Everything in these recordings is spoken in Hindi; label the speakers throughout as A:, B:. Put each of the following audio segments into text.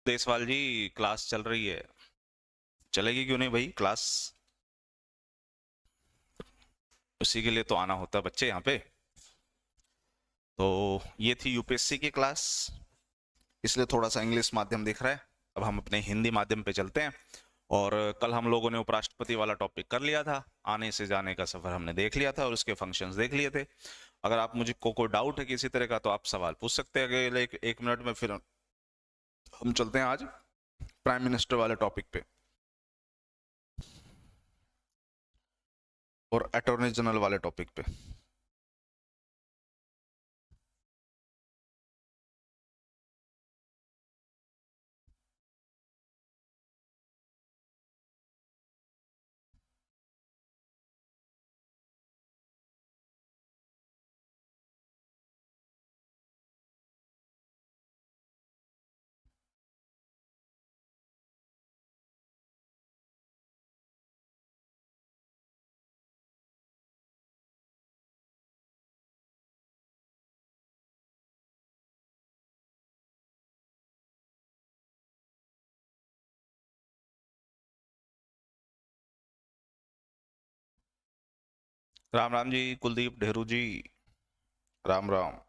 A: देसवाल जी, क्लास चल रही है। चलेगी क्यों नहीं भाई क्लास? उसी के लिए तो आना होता है बच्चे यहाँ पे। तो ये थी यूपीएससी की क्लास, इसलिए थोड़ा सा इंग्लिश माध्यम दिख रहा है। अब हम अपने हिंदी माध्यम पे चलते हैं। और कल हम लोगों ने उपराष्ट्रपति वाला टॉपिक कर लिया था। आने से जाने का सफर हमने देख लिया था और उसके फंक्शंस देख लिए थे। अगर आप मुझे कोई डाउट है किसी तरह का तो आप सवाल पूछ सकते हैं अगले एक मिनट में। फिर हम चलते हैं आज प्राइम मिनिस्टर वाले टॉपिक पे और अटॉर्नी जनरल वाले टॉपिक पे। राम राम जी, कुलदीप ढेरू जी। राम राम।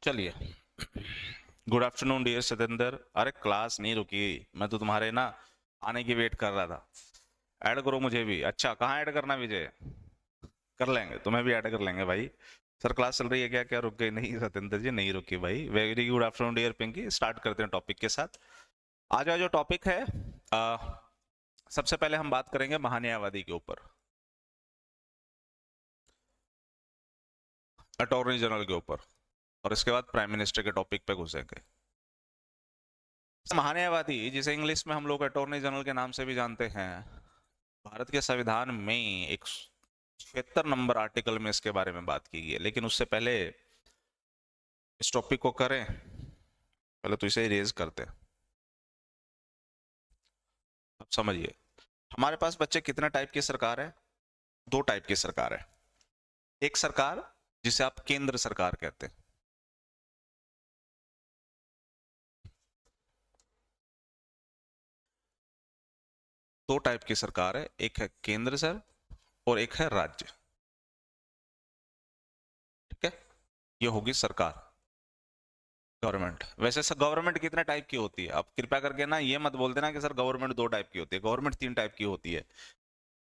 A: चलिए, गुड आफ्टरनून डियर सतेंद्र। अरे क्लास नहीं रुकी, मैं तो तुम्हारे ना आने की वेट कर रहा था। ऐड करो मुझे भी। अच्छा, कहाँ ऐड करना है विजय? कर लेंगे, तुम्हें भी ऐड कर लेंगे भाई। सर क्लास चल रही है क्या? क्या रुक गई? नहीं सतेंद्र जी, नहीं रुकी भाई। Very good afternoon dear Pinky. Start करते हैं टॉपिक के साथ। आज का जो टॉपिक है, आ, सबसे पहले हम बात करेंगे महान्यायवादी के ऊपर, अटॉर्नी जनरल के ऊपर, और इसके बाद प्राइम मिनिस्टर के टॉपिक पे घुसेंगे। महान्यायवादी, जिसे इंग्लिश में हम लोग अटॉर्नी जनरल के नाम से भी जानते हैं, भारत के संविधान में एक 76 नंबर आर्टिकल में इसके बारे में बात की गई है। लेकिन उससे पहले इस टॉपिक को करें, पहले तो इसे इरेज करते हैं। अब समझिए, हमारे पास बच्चे कितने टाइप की सरकार है? दो टाइप की सरकार है। एक सरकार जिसे आप केंद्र सरकार कहते हैं। दो टाइप की सरकार है, एक है केंद्र सर और एक है राज्य। ठीक है, ये होगी सरकार, गवर्नमेंट। वैसे सर गवर्नमेंट कितने टाइप की होती है? आप कृपया करके ना ये मत बोल देना कि सर गवर्नमेंट दो टाइप की होती है। गवर्नमेंट तीन टाइप की होती है।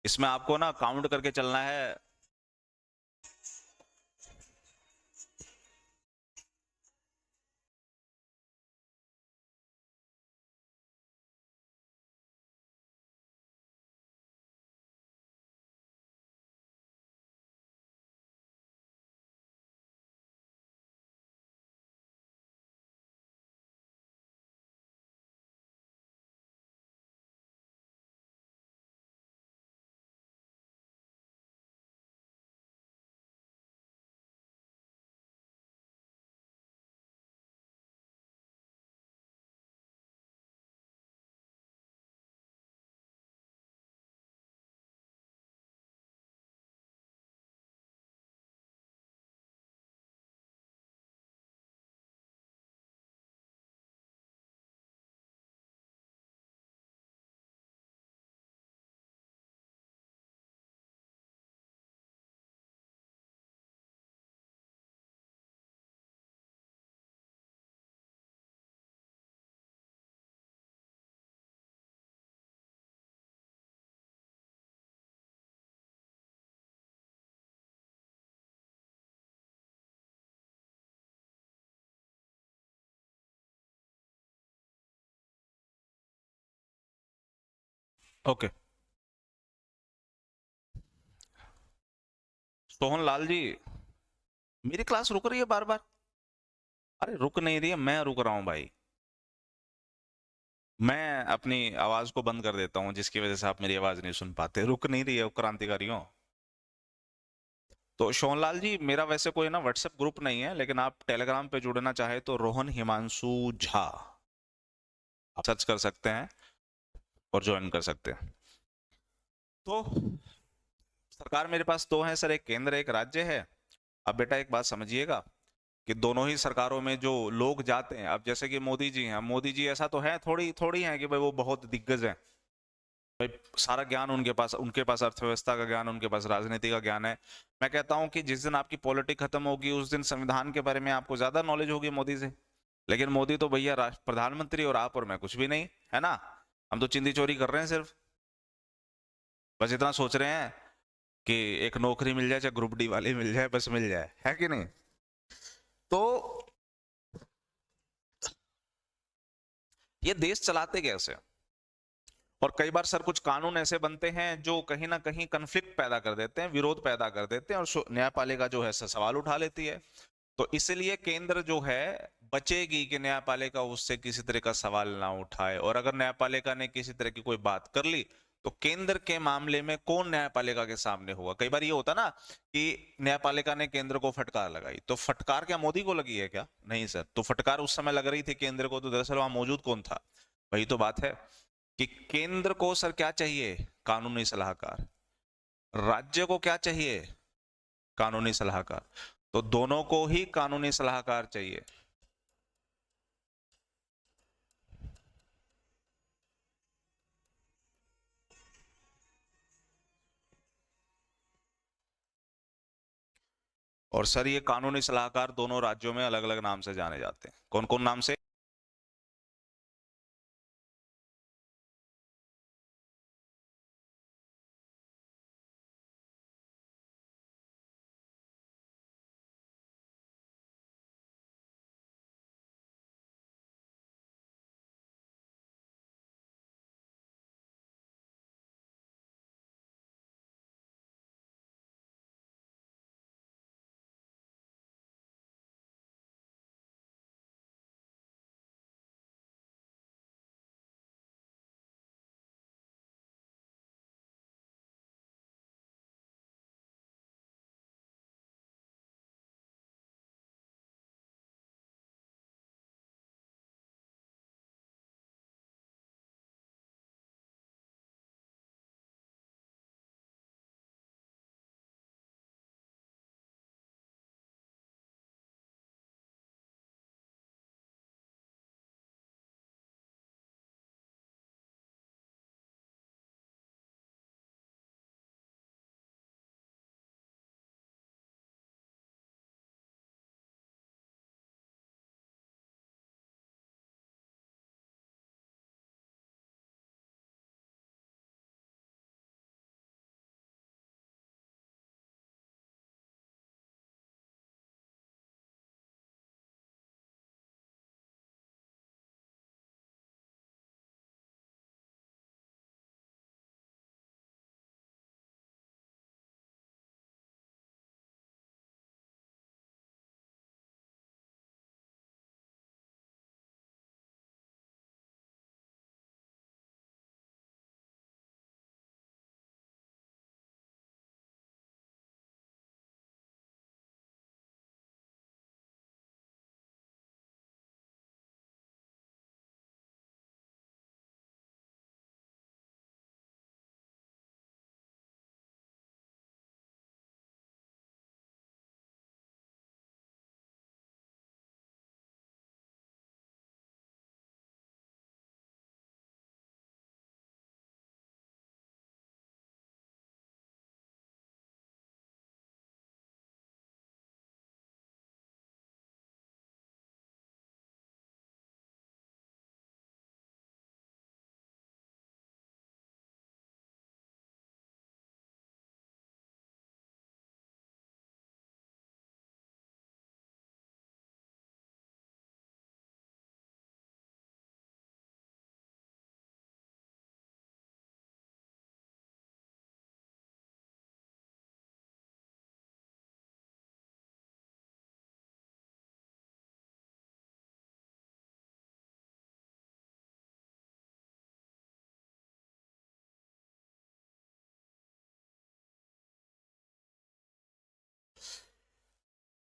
A: इसमें आपको ना काउंट करके चलना है। ओके। सोहन लाल जी, मेरी क्लास रुक रही है बार बार। अरे रुक नहीं रही है, मैं रुक रहा हूँ भाई। मैं अपनी आवाज को बंद कर देता हूँ जिसकी वजह से आप मेरी आवाज नहीं सुन पाते। रुक नहीं रही है क्रांतिकारियों। तो सोहनलाल जी, मेरा वैसे कोई ना व्हाट्सएप ग्रुप नहीं है, लेकिन आप टेलीग्राम पे जुड़ना चाहे तो रोहन हिमांशु झा आप सर्च कर सकते हैं और ज्वाइन कर सकते हैं। तो सरकार मेरे पास दो है सर, एक केंद्र एक राज्य है। अब बेटा एक बात समझिएगा कि दोनों ही सरकारों में जो लोग जाते हैं, अब जैसे कि मोदी जी हैं, मोदी जी ऐसा तो है थोड़ी थोड़ी है कि भाई वो बहुत दिग्गज हैं, भाई सारा ज्ञान उनके पास अर्थव्यवस्था का ज्ञान, उनके पास राजनीति का ज्ञान है। मैं कहता हूं कि जिस दिन आपकी पॉलिटिक खत्म होगी उस दिन संविधान के बारे में आपको ज्यादा नॉलेज होगी मोदी से। लेकिन मोदी तो भैया राष्ट्र प्रधानमंत्री और आप और मैं कुछ भी नहीं, है ना। हम तो चिंदी चोरी कर रहे हैं सिर्फ, बस इतना सोच रहे हैं कि एक नौकरी मिल जाए, चाहे ग्रुप डी वाली मिल जाए, बस मिल जाए, है कि नहीं। तो ये देश चलाते कैसे। और कई बार सर कुछ कानून ऐसे बनते हैं जो कहीं ना कहीं कन्फ्लिक्ट पैदा कर देते हैं, विरोध पैदा कर देते हैं, और न्यायपालिका जो है सवाल उठा लेती है। तो इसलिए केंद्र जो है बचेगी कि न्यायपालिका उससे किसी तरह का सवाल ना उठाए, और अगर न्यायपालिका ने किसी तरह की कोई बात कर ली तो केंद्र के मामले में कौन न्यायपालिका के सामने होगा। कई बार ये होता ना कि न्यायपालिका ने केंद्र को फटकार लगाई, तो फटकार क्या मोदी को लगी है क्या? नहीं सर, तो फटकार उस समय लग रही थी केंद्र को, तो दरअसल वहां मौजूद कौन था? वही तो बात है कि केंद्र को सर क्या चाहिए? कानूनी सलाहकार। राज्य को क्या चाहिए? कानूनी सलाहकार। तो दोनों को ही कानूनी सलाहकार चाहिए। और सर ये कानूनी सलाहकार दोनों राज्यों में अलग अलग नाम से जाने जाते हैं। कौन कौन नाम से?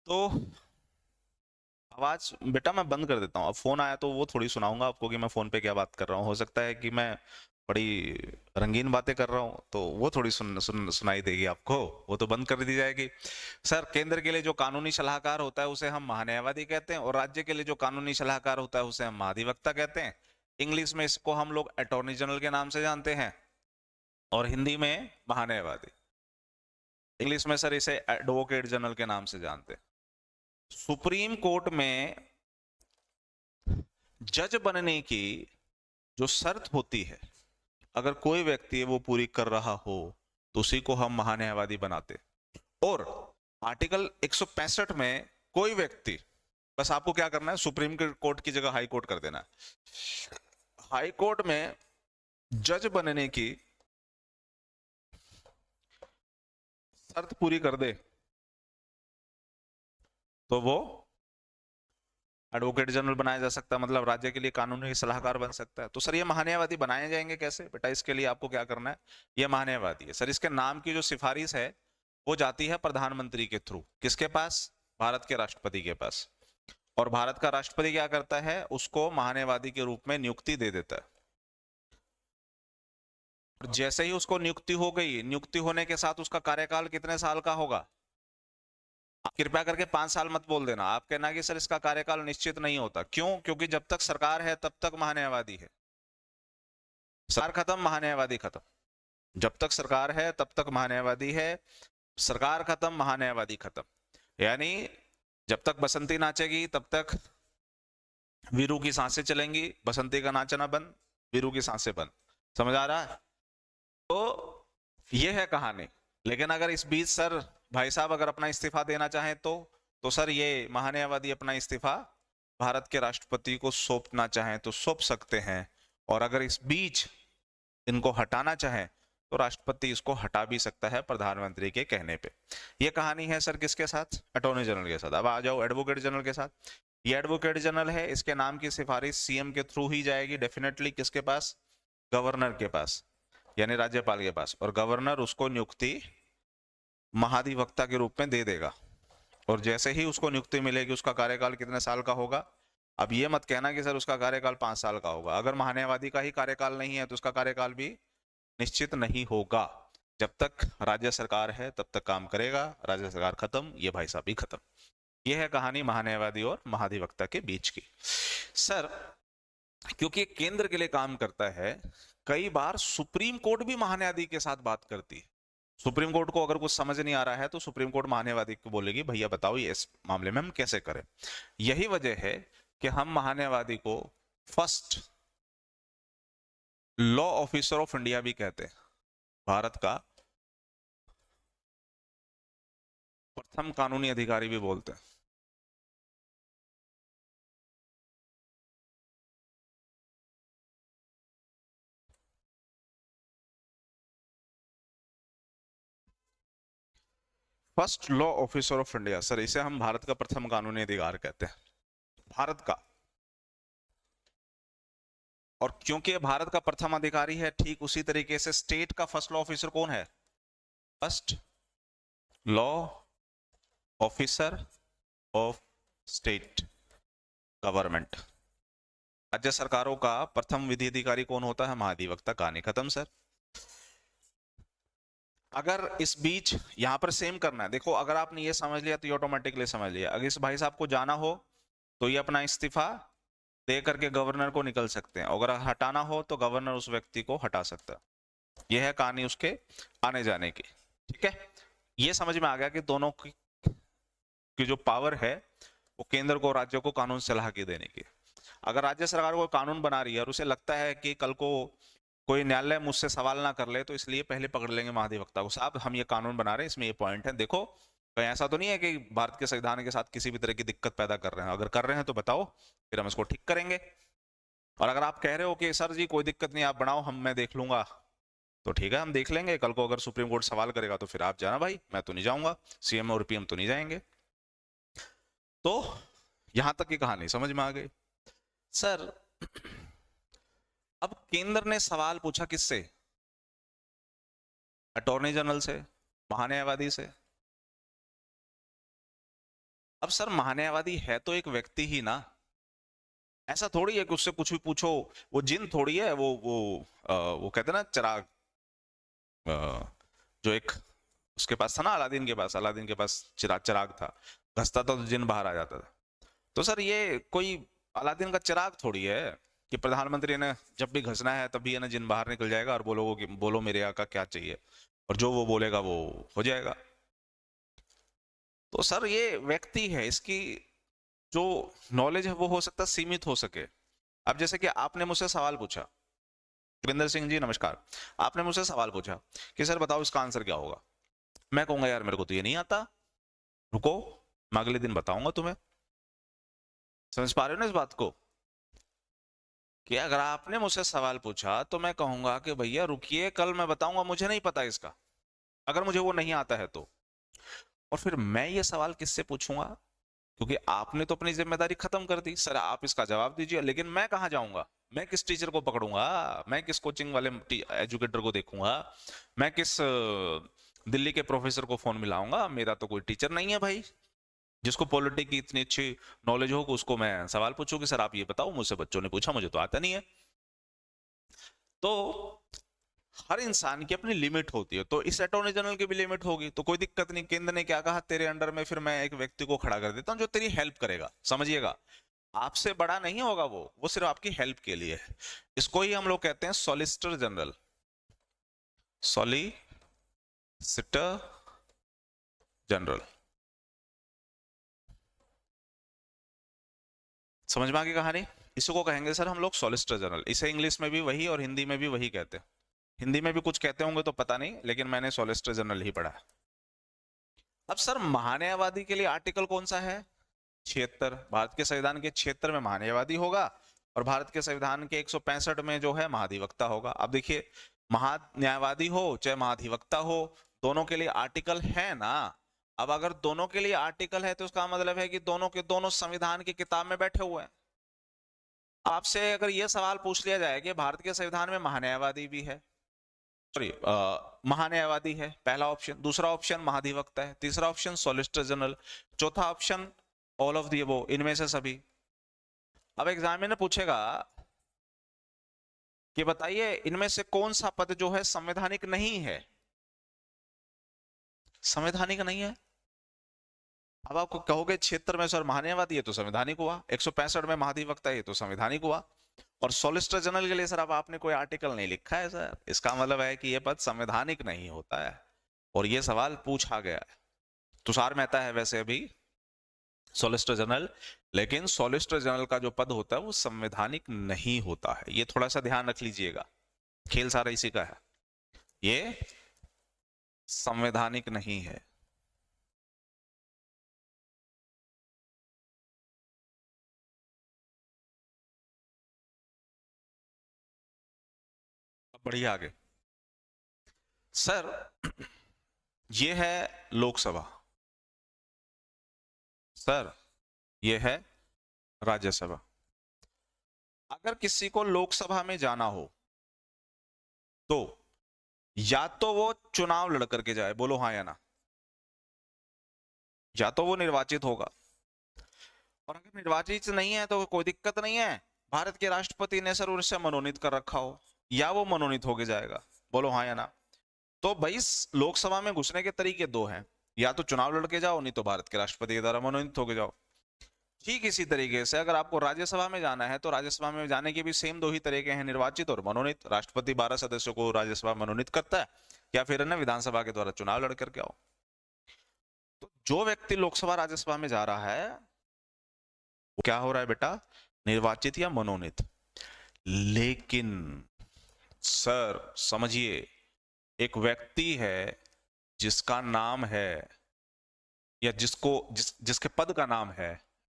A: तो आवाज बेटा मैं बंद कर देता हूँ, अब फोन आया तो वो थोड़ी सुनाऊंगा आपको कि मैं फोन पे क्या बात कर रहा हूँ। हो सकता है कि मैं बड़ी रंगीन बातें कर रहा हूँ तो वो थोड़ी सुनाई देगी आपको, वो तो बंद कर दी जाएगी। सर, केंद्र के लिए जो कानूनी सलाहकार होता है उसे हम महान्यायवादी कहते हैं, और राज्य के लिए जो कानूनी सलाहकार होता है उसे हम महाधिवक्ता कहते हैं। इंग्लिश में इसको हम लोग अटॉर्नी जनरल के नाम से जानते हैं, और हिंदी में महान्यायवादी। इंग्लिश में सर इसे एडवोकेट जनरल के नाम से जानते हैं। सुप्रीम कोर्ट में जज बनने की जो शर्त होती है, अगर कोई व्यक्ति वो पूरी कर रहा हो तो उसी को हम महान्यायवादी बनाते। और आर्टिकल 165 में कोई व्यक्ति, बस आपको क्या करना है, सुप्रीम कोर्ट की जगह हाई कोर्ट कर देना है। हाई कोर्ट में जज बनने की शर्त पूरी कर दे तो वो एडवोकेट जनरल बनाया जा सकता है, मतलब राज्य के लिए कानूनी सलाहकार बन सकता है। तो सर ये महान्यायवादी बनाए जाएंगे कैसे बेटा, इसके लिए आपको क्या करना है, ये महान्यायवादी है सर, इसके नाम की जो सिफारिश है वो जाती है प्रधानमंत्री के थ्रू। किसके पास? भारत के राष्ट्रपति के पास। और भारत का राष्ट्रपति क्या करता है, उसको महान्यायवादी के रूप में नियुक्ति दे देता है। और जैसे ही उसको नियुक्ति हो गई, नियुक्ति होने के साथ उसका कार्यकाल कितने साल का होगा? कृपया करके 5 साल मत बोल देना। आप कहना कि सर इसका कार्यकाल निश्चित नहीं होता, क्यों? क्योंकि जब तक सरकार है तब तक महान्यायवादी है, सरकार खत्म महान्यायवादी खत्म। जब तक सरकार है तब तक महान्यायवादी है, सरकार खत्म महान्यायवादी खत्म। यानी जब तक बसंती नाचेगी तब तक वीरू की सांसें चलेंगी, बसंती का नाचना बंद, वीरू की सांसें बंद। समझ आ रहा है? तो ये है कहानी। लेकिन अगर इस बीच सर भाई साहब अगर अपना इस्तीफा देना चाहें तो सर ये महान्यायवादी अपना इस्तीफा भारत के राष्ट्रपति को सौंपना चाहें तो सौंप सकते हैं, और अगर इस बीच इनको हटाना चाहें तो राष्ट्रपति इसको हटा भी सकता है प्रधानमंत्री के कहने पे। ये कहानी है सर किसके साथ? अटॉर्नी जनरल के साथ। अब आ जाओ एडवोकेट जनरल के साथ। ये एडवोकेट जनरल है, इसके नाम की सिफारिश सीएम के थ्रू ही जाएगी डेफिनेटली। किसके पास? गवर्नर के पास, यानी राज्यपाल के पास, और गवर्नर उसको नियुक्ति महाधिवक्ता के रूप में दे देगा। और जैसे ही उसको नियुक्ति मिलेगी, उसका कार्यकाल कितने साल का होगा? अब ये मत कहना कि सर उसका कार्यकाल 5 साल का होगा। अगर महान्यायवादी का ही कार्यकाल नहीं है तो उसका कार्यकाल भी निश्चित नहीं होगा। जब तक राज्य सरकार है तब तक काम करेगा, राज्य सरकार खत्म, ये भाई साहब भी खत्म। यह है कहानी महान्यायवादी और महाधिवक्ता के बीच की। सर क्योंकि केंद्र के लिए काम करता है, कई बार सुप्रीम कोर्ट भी महान्यायवादी के साथ बात करती है। सुप्रीम कोर्ट को अगर कुछ समझ नहीं आ रहा है तो सुप्रीम कोर्ट महान्यायवादी को बोलेगी भैया बताओ ये इस मामले में हम कैसे करें। यही वजह है कि हम महान्यायवादी को first law officer of India भी कहते हैं, भारत का प्रथम कानूनी अधिकारी भी बोलते हैं। First law officer of India sir, इसे हम भारत का प्रथम कानूनी अधिकार कहते हैं, भारत का। और क्योंकि ये भारत का प्रथम अधिकारी है, ठीक उसी तरीके से स्टेट का फर्स्ट लॉ ऑफिसर कौन है? First law officer of state government. राज्य सरकारों का प्रथम विधि अधिकारी कौन होता है? महाधिवक्ता। कहानी खत्म सर। अगर इस बीच यहां पर सेम करना है, देखो अगर आपने ये समझ लिया तो ये ऑटोमेटिकली समझ लिया। अगर इस भाई साहब को जाना हो तो ये अपना इस्तीफा दे करके गवर्नर को निकल सकते हैं, अगर हटाना हो तो गवर्नर उस व्यक्ति को हटा सकता है। यह है कहानी उसके आने जाने की। ठीक है, ये समझ में आ गया कि दोनों की जो पावर है वो केंद्र को राज्यों को कानून सलाह की देने की। अगर राज्य सरकार को कानून बना रही है और उसे लगता है कि कल को कोई न्यायालय मुझसे सवाल ना कर ले, तो इसलिए पहले पकड़ लेंगे महाधिवक्ता को, साहब हम ये कानून बना रहे हैं, इसमें ये पॉइंट है, देखो कहीं ऐसा तो नहीं है कि भारत के संविधान के साथ किसी भी तरह की दिक्कत पैदा कर रहे हैं, अगर कर रहे हैं तो बताओ, फिर हम इसको ठीक करेंगे। और अगर आप कह रहे हो कि सर जी कोई दिक्कत नहीं, आप बनाओ, मैं देख लूंगा, तो ठीक है हम देख लेंगे। कल को अगर सुप्रीम कोर्ट सवाल करेगा तो फिर आप जाना भाई, मैं तो नहीं जाऊंगा, सीएम और पीएम तो नहीं जाएंगे। तो यहां तक की कहानी समझ में आ गई। सर अब केंद्र ने सवाल पूछा किससे? अटॉर्नी जनरल से, महान्यायवादी से। अब सर महान्यायवादी है तो एक व्यक्ति ही ना, ऐसा थोड़ी है कि उससे कुछ भी पूछो, वो जिन थोड़ी है, वो कहते हैं ना चिराग, अ, जो एक उसके पास था ना, अलादीन के पास चिराग चिराग था, घसता था तो जिन बाहर आ जाता था। तो सर ये कोई अलादीन का चिराग थोड़ी है कि प्रधानमंत्री ने जब भी घसना है तब भी है ना जिन बाहर निकल जाएगा और बोलो मेरे यहाँ का क्या चाहिए, और जो वो बोलेगा वो हो जाएगा। तो सर ये व्यक्ति है, इसकी जो नॉलेज है वो हो सकता है सीमित हो सके। अब जैसे कि आपने मुझसे सवाल पूछा, जोगिंदर सिंह जी नमस्कार, आपने मुझसे सवाल पूछा कि सर बताओ इसका आंसर क्या होगा। मैं कहूंगा यार मेरे को तो ये नहीं आता, रुको मैं अगले दिन बताऊंगा तुम्हें। समझ पा रहे हो ना इस बात को, कि अगर आपने मुझसे सवाल पूछा तो मैं कहूंगा कि भैया रुकिए कल मैं बताऊंगा, मुझे नहीं पता इसका, अगर मुझे वो नहीं आता है तो। और फिर मैं ये सवाल किससे पूछूंगा, क्योंकि आपने तो अपनी जिम्मेदारी खत्म कर दी, सर आप इसका जवाब दीजिए, लेकिन मैं कहाँ जाऊंगा, मैं किस टीचर को पकड़ूंगा, मैं किस कोचिंग वाले एजुकेटर को देखूंगा, मैं किस दिल्ली के प्रोफेसर को फोन मिलाऊंगा, मेरा तो कोई टीचर नहीं है भाई जिसको पॉलिटिक्स की इतनी अच्छी नॉलेज हो कि उसको मैं सवाल पूछूं कि सर आप ये बताओ, मुझसे बच्चों ने पूछा मुझे तो आता नहीं है। तो हर इंसान की अपनी लिमिट होती है, तो इस अटॉर्नी जनरल की भी लिमिट होगी, तो कोई दिक्कत नहीं, केंद्र ने क्या कहा तेरे अंडर में फिर मैं एक व्यक्ति को खड़ा कर देता हूं जो तेरी हेल्प करेगा, समझिएगा, आपसे बड़ा नहीं होगा वो सिर्फ आपकी हेल्प के लिए है। इसको ही हम लोग कहते हैं सॉलिसिटर जनरल, सॉलिसिटर जनरल। समझ में आ गई कहानी, इसी को कहेंगे सर हम लोग सॉलिसिटर जनरल, इसे इंग्लिश में भी वही और हिंदी में भी वही कहते हैं, हिंदी में भी कुछ कहते होंगे तो पता नहीं, लेकिन मैंने सॉलिसिटर जनरल ही पढ़ा है। अब सर महान्यायवादी के लिए आर्टिकल कौन सा है, 76, भारत के संविधान के 76 में महान्यायवादी होगा, और भारत के संविधान के 165 में जो है महाधिवक्ता होगा। अब देखिए महान्यायवादी हो चाहे महाधिवक्ता हो, दोनों के लिए आर्टिकल है ना। अब अगर दोनों के लिए आर्टिकल है तो उसका मतलब है कि दोनों के दोनों संविधान की किताब में बैठे हुए हैं। आपसे अगर यह सवाल पूछ लिया जाए कि भारत के संविधान में महान्यायवादी भी है, सॉरी महान्यायवादी है पहला ऑप्शन, दूसरा ऑप्शन महाधिवक्ता है, तीसरा ऑप्शन सॉलिसिटर जनरल, चौथा option all of the above, इनमें से सभी। अब एग्जामिनर पूछेगा कि बताइए इनमें से कौन सा पद जो है संवैधानिक नहीं है, संवैधानिक नहीं है। अब आपको कहोगे क्षेत्र में सर महान्यायवादी है तो संवैधानिक हुआ, 165 में महाधिवक्ता है तो संवैधानिक हुआ, और सॉलिसिटर जनरल के लिए सर अब आपने कोई आर्टिकल नहीं लिखा है सर, इसका मतलब है कि यह पद संवैधानिक नहीं होता है, और यह सवाल पूछा गया है। तुषार मेहता है वैसे अभी सॉलिसिटर जनरल, लेकिन सॉलिसिटर जनरल का जो पद होता है वो संवैधानिक नहीं होता है, ये थोड़ा सा ध्यान रख लीजिएगा, खेल सारा इसी का है, ये संवैधानिक नहीं है। अब बढ़िया आगे सर, ये है लोकसभा, सर ये है राज्यसभा। अगर किसी को लोकसभा में जाना हो तो या तो वो चुनाव लड़ करके जाए, बोलो हाँ या ना, या तो वो निर्वाचित होगा, और अगर निर्वाचित नहीं है तो कोई दिक्कत नहीं है, भारत के राष्ट्रपति ने सर उसे मनोनीत कर रखा हो, या वो मनोनीत होके जाएगा, बोलो हाँ या ना। तो भाई लोकसभा में घुसने के तरीके दो हैं, या तो चुनाव लड़के जाओ, नहीं तो भारत के राष्ट्रपति के द्वारा मनोनीत होके जाओ। ठीक इसी तरीके से अगर आपको राज्यसभा में जाना है तो राज्यसभा में जाने के भी सेम दो ही तरीके हैं, निर्वाचित और मनोनीत। राष्ट्रपति 12 सदस्यों को राज्यसभा मनोनीत करता है, या फिर ना विधानसभा के द्वारा चुनाव लड़ करके आओ। तो जो व्यक्ति लोकसभा राज्यसभा में जा रहा है वो क्या हो रहा है बेटा, निर्वाचित या मनोनीत। लेकिन सर समझिए, एक व्यक्ति है जिसका नाम है, या जिसके पद का नाम है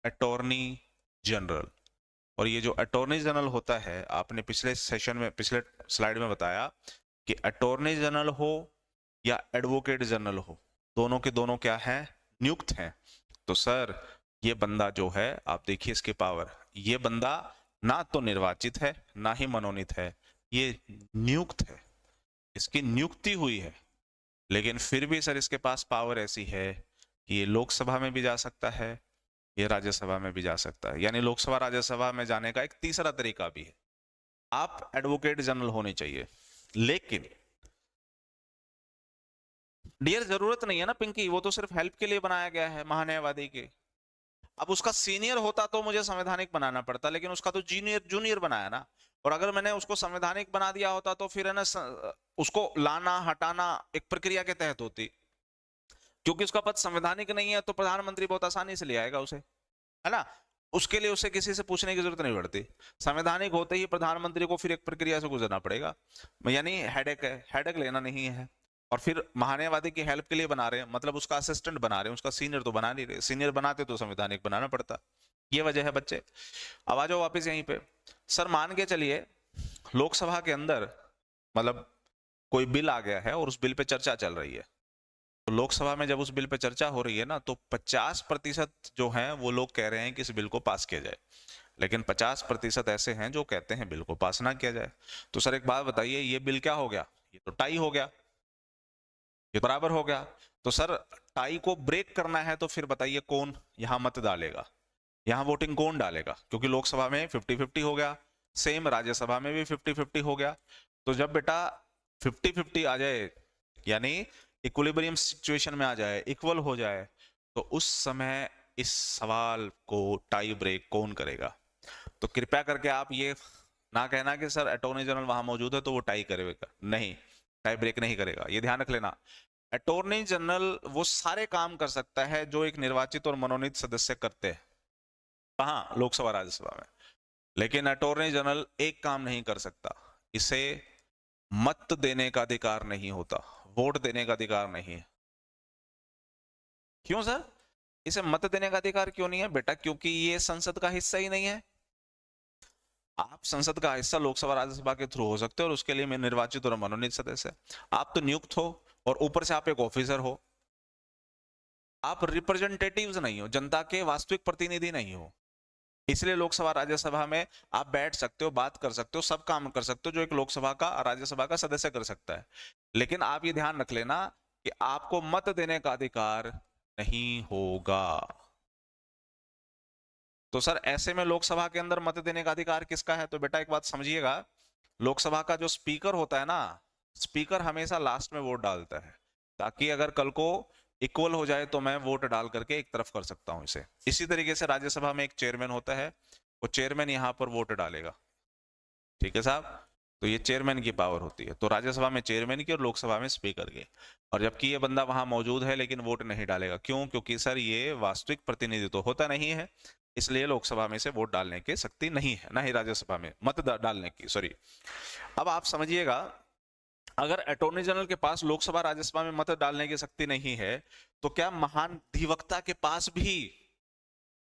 A: अटॉर्नी जनरल, और ये जो अटॉर्नी जनरल होता है, आपने पिछले सेशन में पिछले स्लाइड में बताया कि अटॉर्नी जनरल हो या एडवोकेट जनरल हो, दोनों के दोनों क्या है, नियुक्त हैं। तो सर ये बंदा जो है, आप देखिए इसके पावर, ये बंदा ना तो निर्वाचित है ना ही मनोनीत है, ये नियुक्त है, इसकी नियुक्ति हुई है, लेकिन फिर भी सर इसके पास पावर ऐसी है कि ये लोकसभा में भी जा सकता है ये राज्यसभा में भी जा सकता है, यानी लोकसभा राज्यसभा में जाने का एक तीसरा तरीका भी है। आप एडवोकेट जनरल होने चाहिए, लेकिन डियर जरूरत नहीं है ना पिंकी, वो तो सिर्फ हेल्प के लिए बनाया गया है महान्यायवादी के। अब उसका सीनियर होता तो मुझे संवैधानिक बनाना पड़ता, लेकिन उसका तो जूनियर जूनियर बनाया ना। और अगर मैंने उसको संवैधानिक बना दिया होता तो फिर है ना उसको लाना हटाना एक प्रक्रिया के तहत होती। क्योंकि उसका पद संवैधानिक नहीं है तो प्रधानमंत्री बहुत आसानी से ले आएगा उसे, है ना। उसके लिए उसे किसी से पूछने की जरूरत नहीं पड़ती। संवैधानिक होते ही प्रधानमंत्री को फिर एक प्रक्रिया से गुजरना पड़ेगा, यानी हेडेक है, हेडेक लेना नहीं है। और फिर महान्यायवादी की हेल्प के लिए बना रहे हैं, मतलब उसका असिस्टेंट बना रहे हैं, उसका सीनियर तो बना नहीं रहे। सीनियर बनाते तो संवैधानिक बनाना पड़ता। ये वजह है बच्चे। अब आ जाओ वापिस यहीं पे। सर मान के चलिए लोकसभा के अंदर मतलब कोई बिल आ गया है और उस बिल पे चर्चा चल रही है। तो लोकसभा में जब उस बिल पे चर्चा हो रही है ना, तो 50% जो हैं वो लोग कह रहे हैं कि इस बिल को पास किया जाए, लेकिन 50% ऐसे हैं जो कहते हैं बिल को पास ना किया जाए। तो सर एक बात बताइए, ये बिल क्या हो गया? ये तो टाई हो गया, ये बराबर हो गया। तो सर टाई को ब्रेक करना है तो फिर बताइए कौन यहां मत डालेगा, यहां वोटिंग कौन डालेगा? क्योंकि लोकसभा में 50-50 हो गया, सेम राज्यसभा में भी 50-50 हो गया। तो जब बेटा 50-50 आ जाए, यानी इक्विलिब्रियम सिचुएशन में आ जाए, इक्वल हो जाए, तो उस समय इस सवाल को टाई ब्रेक कौन करेगा? तो कृपया करके आप ये ना कहना कि सर अटॉर्नी जनरल वहां मौजूद है तो वो टाई करेगा, नहीं, टाई ब्रेक नहीं करेगा, ये ध्यान रख लेना। अटॉर्नी जनरल वो सारे काम कर सकता है जो एक निर्वाचित और मनोनीत सदस्य करते हैं, कहाँ? लोकसभा राज्यसभा में। लेकिन अटॉर्नी जनरल एक काम नहीं कर सकता, इसे मत देने का अधिकार नहीं होता, वोट देने का अधिकार नहीं है। क्यों सर? इसे मत देने का अधिकार क्यों नहीं है बेटा? क्योंकि ये संसद का हिस्सा ही नहीं है। आप संसद का हिस्सा लोकसभा राज्यसभा के थ्रू हो सकते हो, और उसके लिए मैं निर्वाचित और मनोनीत सदस्य। आप तो नियुक्त हो और ऊपर से आप एक ऑफिसर हो, आप रिप्रेजेंटेटिव्स नहीं हो, जनता के वास्तविक प्रतिनिधि नहीं हो। इसलिए लोकसभा राज्यसभा में आप बैठ सकते हो, बात कर सकते हो, सब काम कर सकते हो जो एक लोकसभा का राज्यसभा का सदस्य कर सकता है। लेकिन आप ये ध्यान रख लेना कि आपको मत देने का अधिकार नहीं होगा। तो सर ऐसे में लोकसभा के अंदर मत देने का अधिकार किसका है? तो बेटा एक बात समझिएगा, लोकसभा का जो स्पीकर होता है ना, स्पीकर हमेशा लास्ट में वोट डालता है, ताकि अगर कल को इक्वल हो जाए तो मैं वोट डाल करके एक तरफ कर सकता हूं इसे। इसी तरीके से राज्यसभा में एक चेयरमैन होता है, वो चेयरमैन यहां पर वोट डालेगा, ठीक है साहब। तो ये चेयरमैन की पावर होती है। तो राज्यसभा में चेयरमैन की और लोकसभा में स्पीकर की। और जबकि ये बंदा वहां मौजूद है लेकिन वोट नहीं डालेगा, क्यों? क्योंकि सर ये वास्तविक प्रतिनिधित्व तो होता नहीं है, इसलिए लोकसभा में से वोट डालने की शक्ति नहीं है, ना ही राज्यसभा में मत डालने की, सॉरी। अब आप समझिएगा, अगर अटॉर्नी जनरल के पास लोकसभा राज्यसभा में मत डालने की शक्ति नहीं है, तो क्या महान अधिवक्ता के पास भी,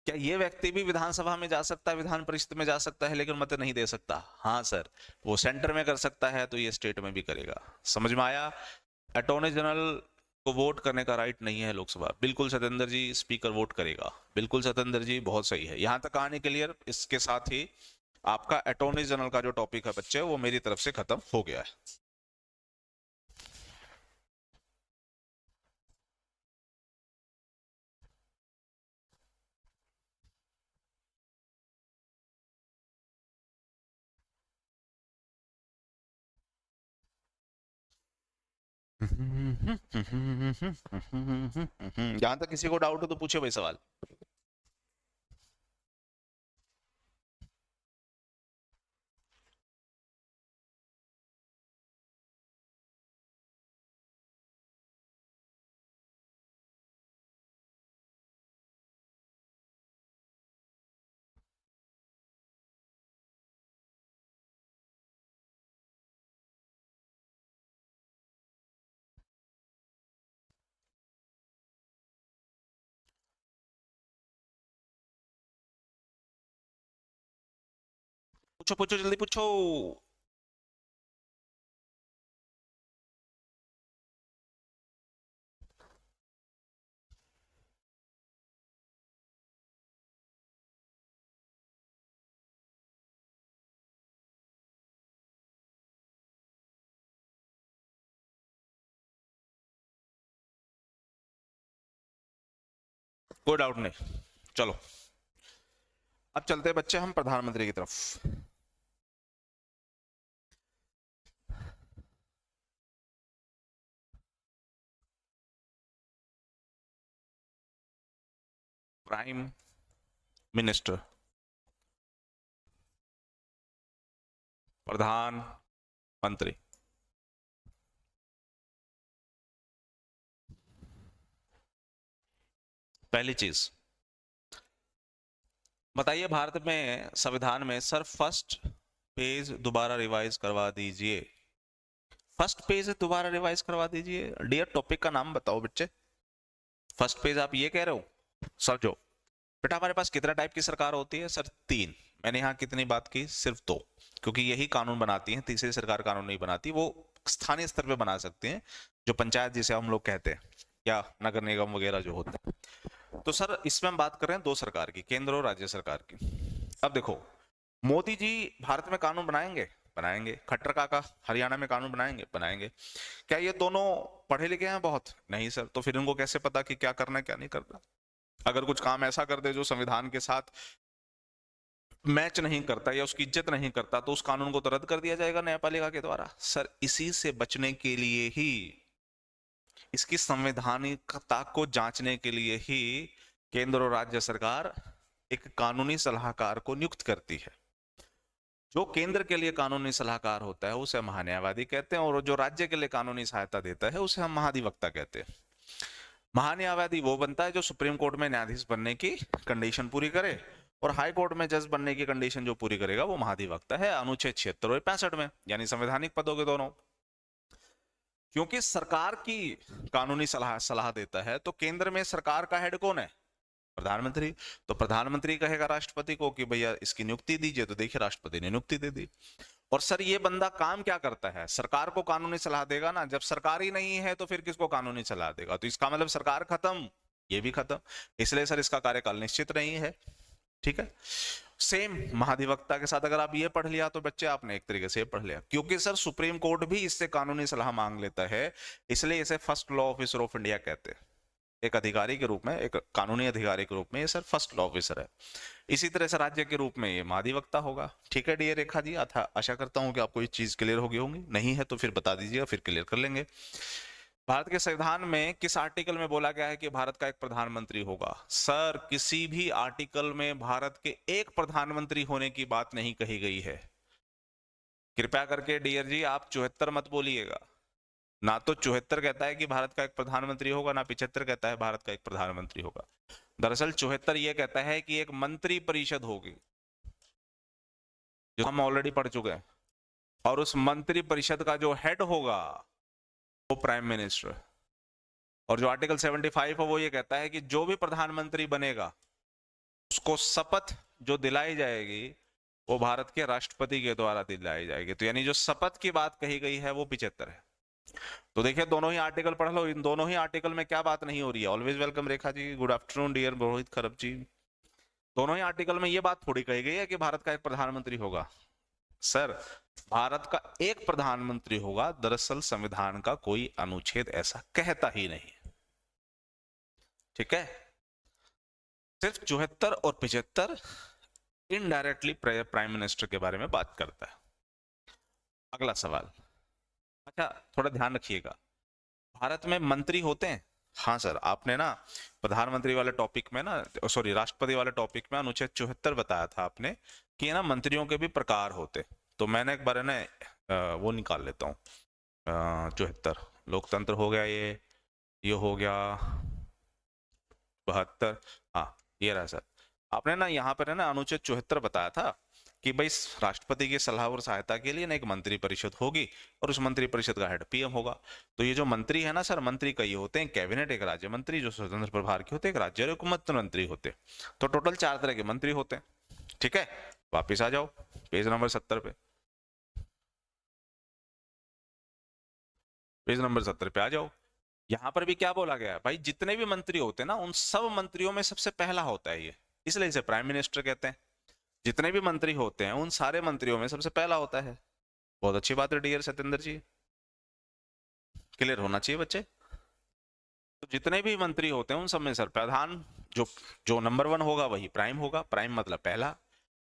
A: क्या ये व्यक्ति भी विधानसभा में जा सकता है, विधान परिषद में जा सकता है, लेकिन मत नहीं दे सकता? हाँ सर, वो सेंटर में कर सकता है तो ये स्टेट में भी करेगा। समझ में आया? अटॉर्नी जनरल को वोट करने का राइट नहीं है लोकसभा। बिल्कुल सतेंद्र जी, स्पीकर वोट करेगा। बिल्कुल सतेंद्र जी, बहुत सही है। यहां तक कहानी क्लियर। इसके साथ ही आपका अटॉर्नी जनरल का जो टॉपिक है बच्चे, वो मेरी तरफ से खत्म हो गया है। यहां तक किसी को डाउट हो तो पूछे भाई सवाल। पूछो पूछो, जल्दी पूछो। कोई डाउट नहीं, चलो अब चलते हैं बच्चे हम प्रधानमंत्री की तरफ। प्राइम मिनिस्टर, प्रधानमंत्री। पहली चीज बताइए, भारत में संविधान में सर फर्स्ट पेज दोबारा रिवाइज करवा दीजिए। फर्स्ट पेज दोबारा रिवाइज करवा दीजिए। डियर टॉपिक का नाम बताओ बच्चे। फर्स्ट पेज आप ये कह रहे हो? समझो बेटा, हमारे पास कितना टाइप की सरकार होती है? सर 3। मैंने यहाँ कितनी बात की? सिर्फ 2, क्योंकि यही कानून बनाती है। तीसरी सरकार कानून नहीं बनाती, वो स्थानीय स्तर पे बना सकते हैं, जो पंचायत जिसे हम लोग कहते हैं, या नगर निगम वगैरह जो होते हैं। तो सर इसमें हम बात कर रहे हैं 2 सरकार की, केंद्र और राज्य सरकार की। अब देखो, मोदी जी भारत में कानून बनाएंगे? बनाएंगे। खट्टर काका हरियाणा में कानून बनाएंगे? बनाएंगे। क्या ये दोनों पढ़े लिखे हैं? बहुत नहीं सर। तो फिर इनको कैसे पता कि क्या करना है क्या नहीं करना? अगर कुछ काम ऐसा कर दे जो संविधान के साथ मैच नहीं करता या उसकी इज्जत नहीं करता, तो उस कानून को तो रद्द कर दिया जाएगा न्यायपालिका के द्वारा। सर इसी से बचने के लिए ही, इसकी संवैधानिकता को जांचने के लिए ही केंद्र और राज्य सरकार एक कानूनी सलाहकार को नियुक्त करती है। जो केंद्र के लिए कानूनी सलाहकार होता है उसे महान्यायवादी कहते हैं, और जो राज्य के लिए कानूनी सहायता देता है उसे हम महाधिवक्ता कहते हैं। महान्यायवादी वो बनता है जो सुप्रीम कोर्ट में न्यायाधीश बनने की कंडीशन पूरी करे, और हाई कोर्ट में जज बनने की कंडीशन जो पूरी करेगा वो महाधिवक्ता है। अनुच्छेद 76 और 65 में, यानी संवैधानिक पदों के दोनों। क्योंकि सरकार की कानूनी सलाह देता है, तो केंद्र में सरकार का हेड कौन है? प्रधानमंत्री। तो प्रधानमंत्री कहेगा राष्ट्रपति को कि भैया इसकी नियुक्ति दीजिए, तो देखिए राष्ट्रपति ने नियुक्ति दे दी। और सर ये बंदा काम क्या करता है? सरकार को कानूनी सलाह देगा ना। जब सरकार ही नहीं है तो फिर किसको कानूनी सलाह देगा? तो इसका मतलब सरकार खत्म, ये भी खत्म। इसलिए सर इसका कार्यकाल निश्चित नहीं है। ठीक है। सेम महाधिवक्ता के साथ अगर आप ये पढ़ लिया तो बच्चे आपने एक तरीके से पढ़ लिया, क्योंकि सर सुप्रीम कोर्ट भी इससे कानूनी सलाह मांग लेता है, इसलिए इसे first law officer of India कहते हैं। एक अधिकारी के रूप में, एक कानूनी अधिकारी के रूप में ये सर फर्स्ट लॉ ऑफिसर है। इसी तरह से राज्य के रूप में ये महाधिवक्ता होगा। ठीक है डियर रेखा जी, आशा करता हूं कि आपको ये चीज क्लियर होगी होंगी। नहीं है तो फिर बता दीजिएगा, फिर क्लियर कर लेंगे। भारत के संविधान में किस आर्टिकल में बोला गया है कि भारत का एक प्रधानमंत्री होगा? सर किसी भी आर्टिकल में भारत के एक प्रधानमंत्री होने की बात नहीं कही गई है। कृपया करके डियर जी आप 74 मत बोलिएगा। ना तो 74 कहता है कि भारत का एक प्रधानमंत्री होगा, ना 75 कहता है भारत का एक प्रधानमंत्री होगा। दरअसल 74 यह कहता है कि एक मंत्री परिषद होगी, जो हम ऑलरेडी पढ़ चुके हैं, और उस मंत्री परिषद का जो हेड होगा वो प्राइम मिनिस्टर। और जो आर्टिकल 75 है वो ये कहता है कि जो भी प्रधानमंत्री बनेगा उसको शपथ जो दिलाई जाएगी वो भारत के राष्ट्रपति के द्वारा दिलाई जाएगी। तो यानी जो शपथ की बात कही गई है वो 75 है। तो देखिए दोनों ही आर्टिकल पढ़ लो। इन दोनों ही आर्टिकल में क्या बात नहीं हो रही है? Always welcome Rekha ji, good afternoon dear Rohit खरब जी। दोनों ही आर्टिकल में ये बात थोड़ी कही गई है कि भारत का एक प्रधानमंत्री होगा। सर भारत का एक प्रधानमंत्री होगा, दरअसल संविधान का कोई अनुच्छेद ऐसा कहता ही नहीं। ठीक है। सिर्फ 74 और 75 इनडायरेक्टली प्राइम मिनिस्टर के बारे में बात करता है। अगला सवाल, अच्छा थोड़ा ध्यान रखिएगा, भारत में मंत्री होते हैं? हाँ सर, आपने ना प्रधानमंत्री वाले टॉपिक में ना, सॉरी राष्ट्रपति वाले टॉपिक में अनुच्छेद 74 बताया था आपने कि ना मंत्रियों के भी प्रकार होते। तो मैंने एक बार ना वो निकाल लेता हूँ, 74 लोकतंत्र हो गया, ये हो गया 72। हाँ ये रहा सर। आपने ना यहाँ पर है ना अनुच्छेद 74 बताया था कि भाई राष्ट्रपति की सलाह और सहायता के लिए ना एक मंत्री परिषद होगी, और उस मंत्री परिषद का हेड पीएम होगा। तो ये जो मंत्री है ना सर, मंत्री कई होते हैं, कैबिनेट एक राज्य मंत्री जो स्वतंत्र प्रभार के होते हैं, एक राज्य और एक मंत्री होते हैं। तो टोटल 4 तरह के मंत्री होते हैं। ठीक है, वापिस आ जाओ पेज नंबर 70 पे, पेज नंबर 70 पे आ जाओ। यहां पर भी क्या बोला गया है भाई, जितने भी मंत्री होते हैं ना उन सब मंत्रियों में सबसे पहला होता है ये, इसलिए इसे प्राइम मिनिस्टर कहते हैं। जितने भी मंत्री होते हैं उन सारे मंत्रियों में सबसे पहला होता है। बहुत अच्छी बात है डियर सत्येंद्र जी, क्लियर होना चाहिए बच्चे। तो जितने भी मंत्री होते हैं उन सब में सर प्रधान जो जो नंबर 1 होगा वही प्राइम होगा, प्राइम मतलब पहला।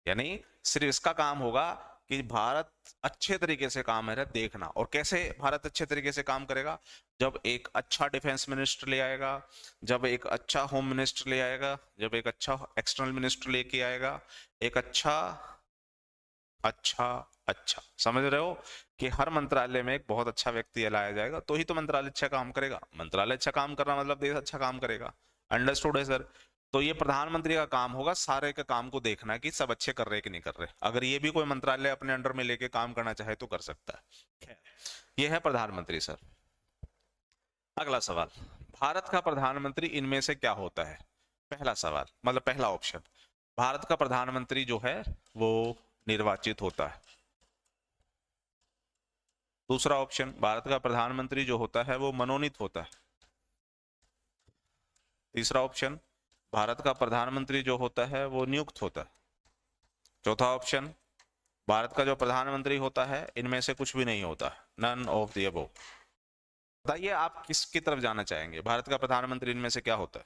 A: यानी सिर्फ इसका काम होगा कि भारत अच्छे तरीके से काम है देखना। और कैसे भारत अच्छे तरीके से काम करेगा? जब एक अच्छा डिफेंस मिनिस्टर ले आएगा, जब एक अच्छा होम मिनिस्टर ले आएगा, जब एक अच्छा एक्सटर्नल मिनिस्टर लेके आएगा, एक अच्छा अच्छा अच्छा समझ रहे हो कि हर मंत्रालय में एक बहुत अच्छा व्यक्ति लाया जाएगा, तो ही तो मंत्रालय अच्छा काम करेगा। मंत्रालय अच्छा काम करना मतलब देश अच्छा काम करेगा। अंडरस्टूड है सर? तो ये प्रधानमंत्री का काम होगा सारे के काम को देखना कि सब अच्छे कर रहे कि नहीं कर रहे। अगर ये भी कोई मंत्रालय अपने अंडर में लेके काम करना चाहे तो कर सकता है। ये है प्रधानमंत्री सर। अगला सवाल, भारत का प्रधानमंत्री इनमें से क्या होता है? पहला सवाल मतलब पहला ऑप्शन, भारत का प्रधानमंत्री जो है वो निर्वाचित होता है। दूसरा ऑप्शन, भारत का प्रधानमंत्री जो होता है वो मनोनीत होता है। तीसरा ऑप्शन, भारत का प्रधानमंत्री जो होता है वो नियुक्त होता है। चौथा ऑप्शन, भारत का जो प्रधानमंत्री होता है इनमें से कुछ भी नहीं होता, नन ऑफ द अबव। बताइए आप किसकी तरफ जाना चाहेंगे? भारत का प्रधानमंत्री इनमें से क्या होता है?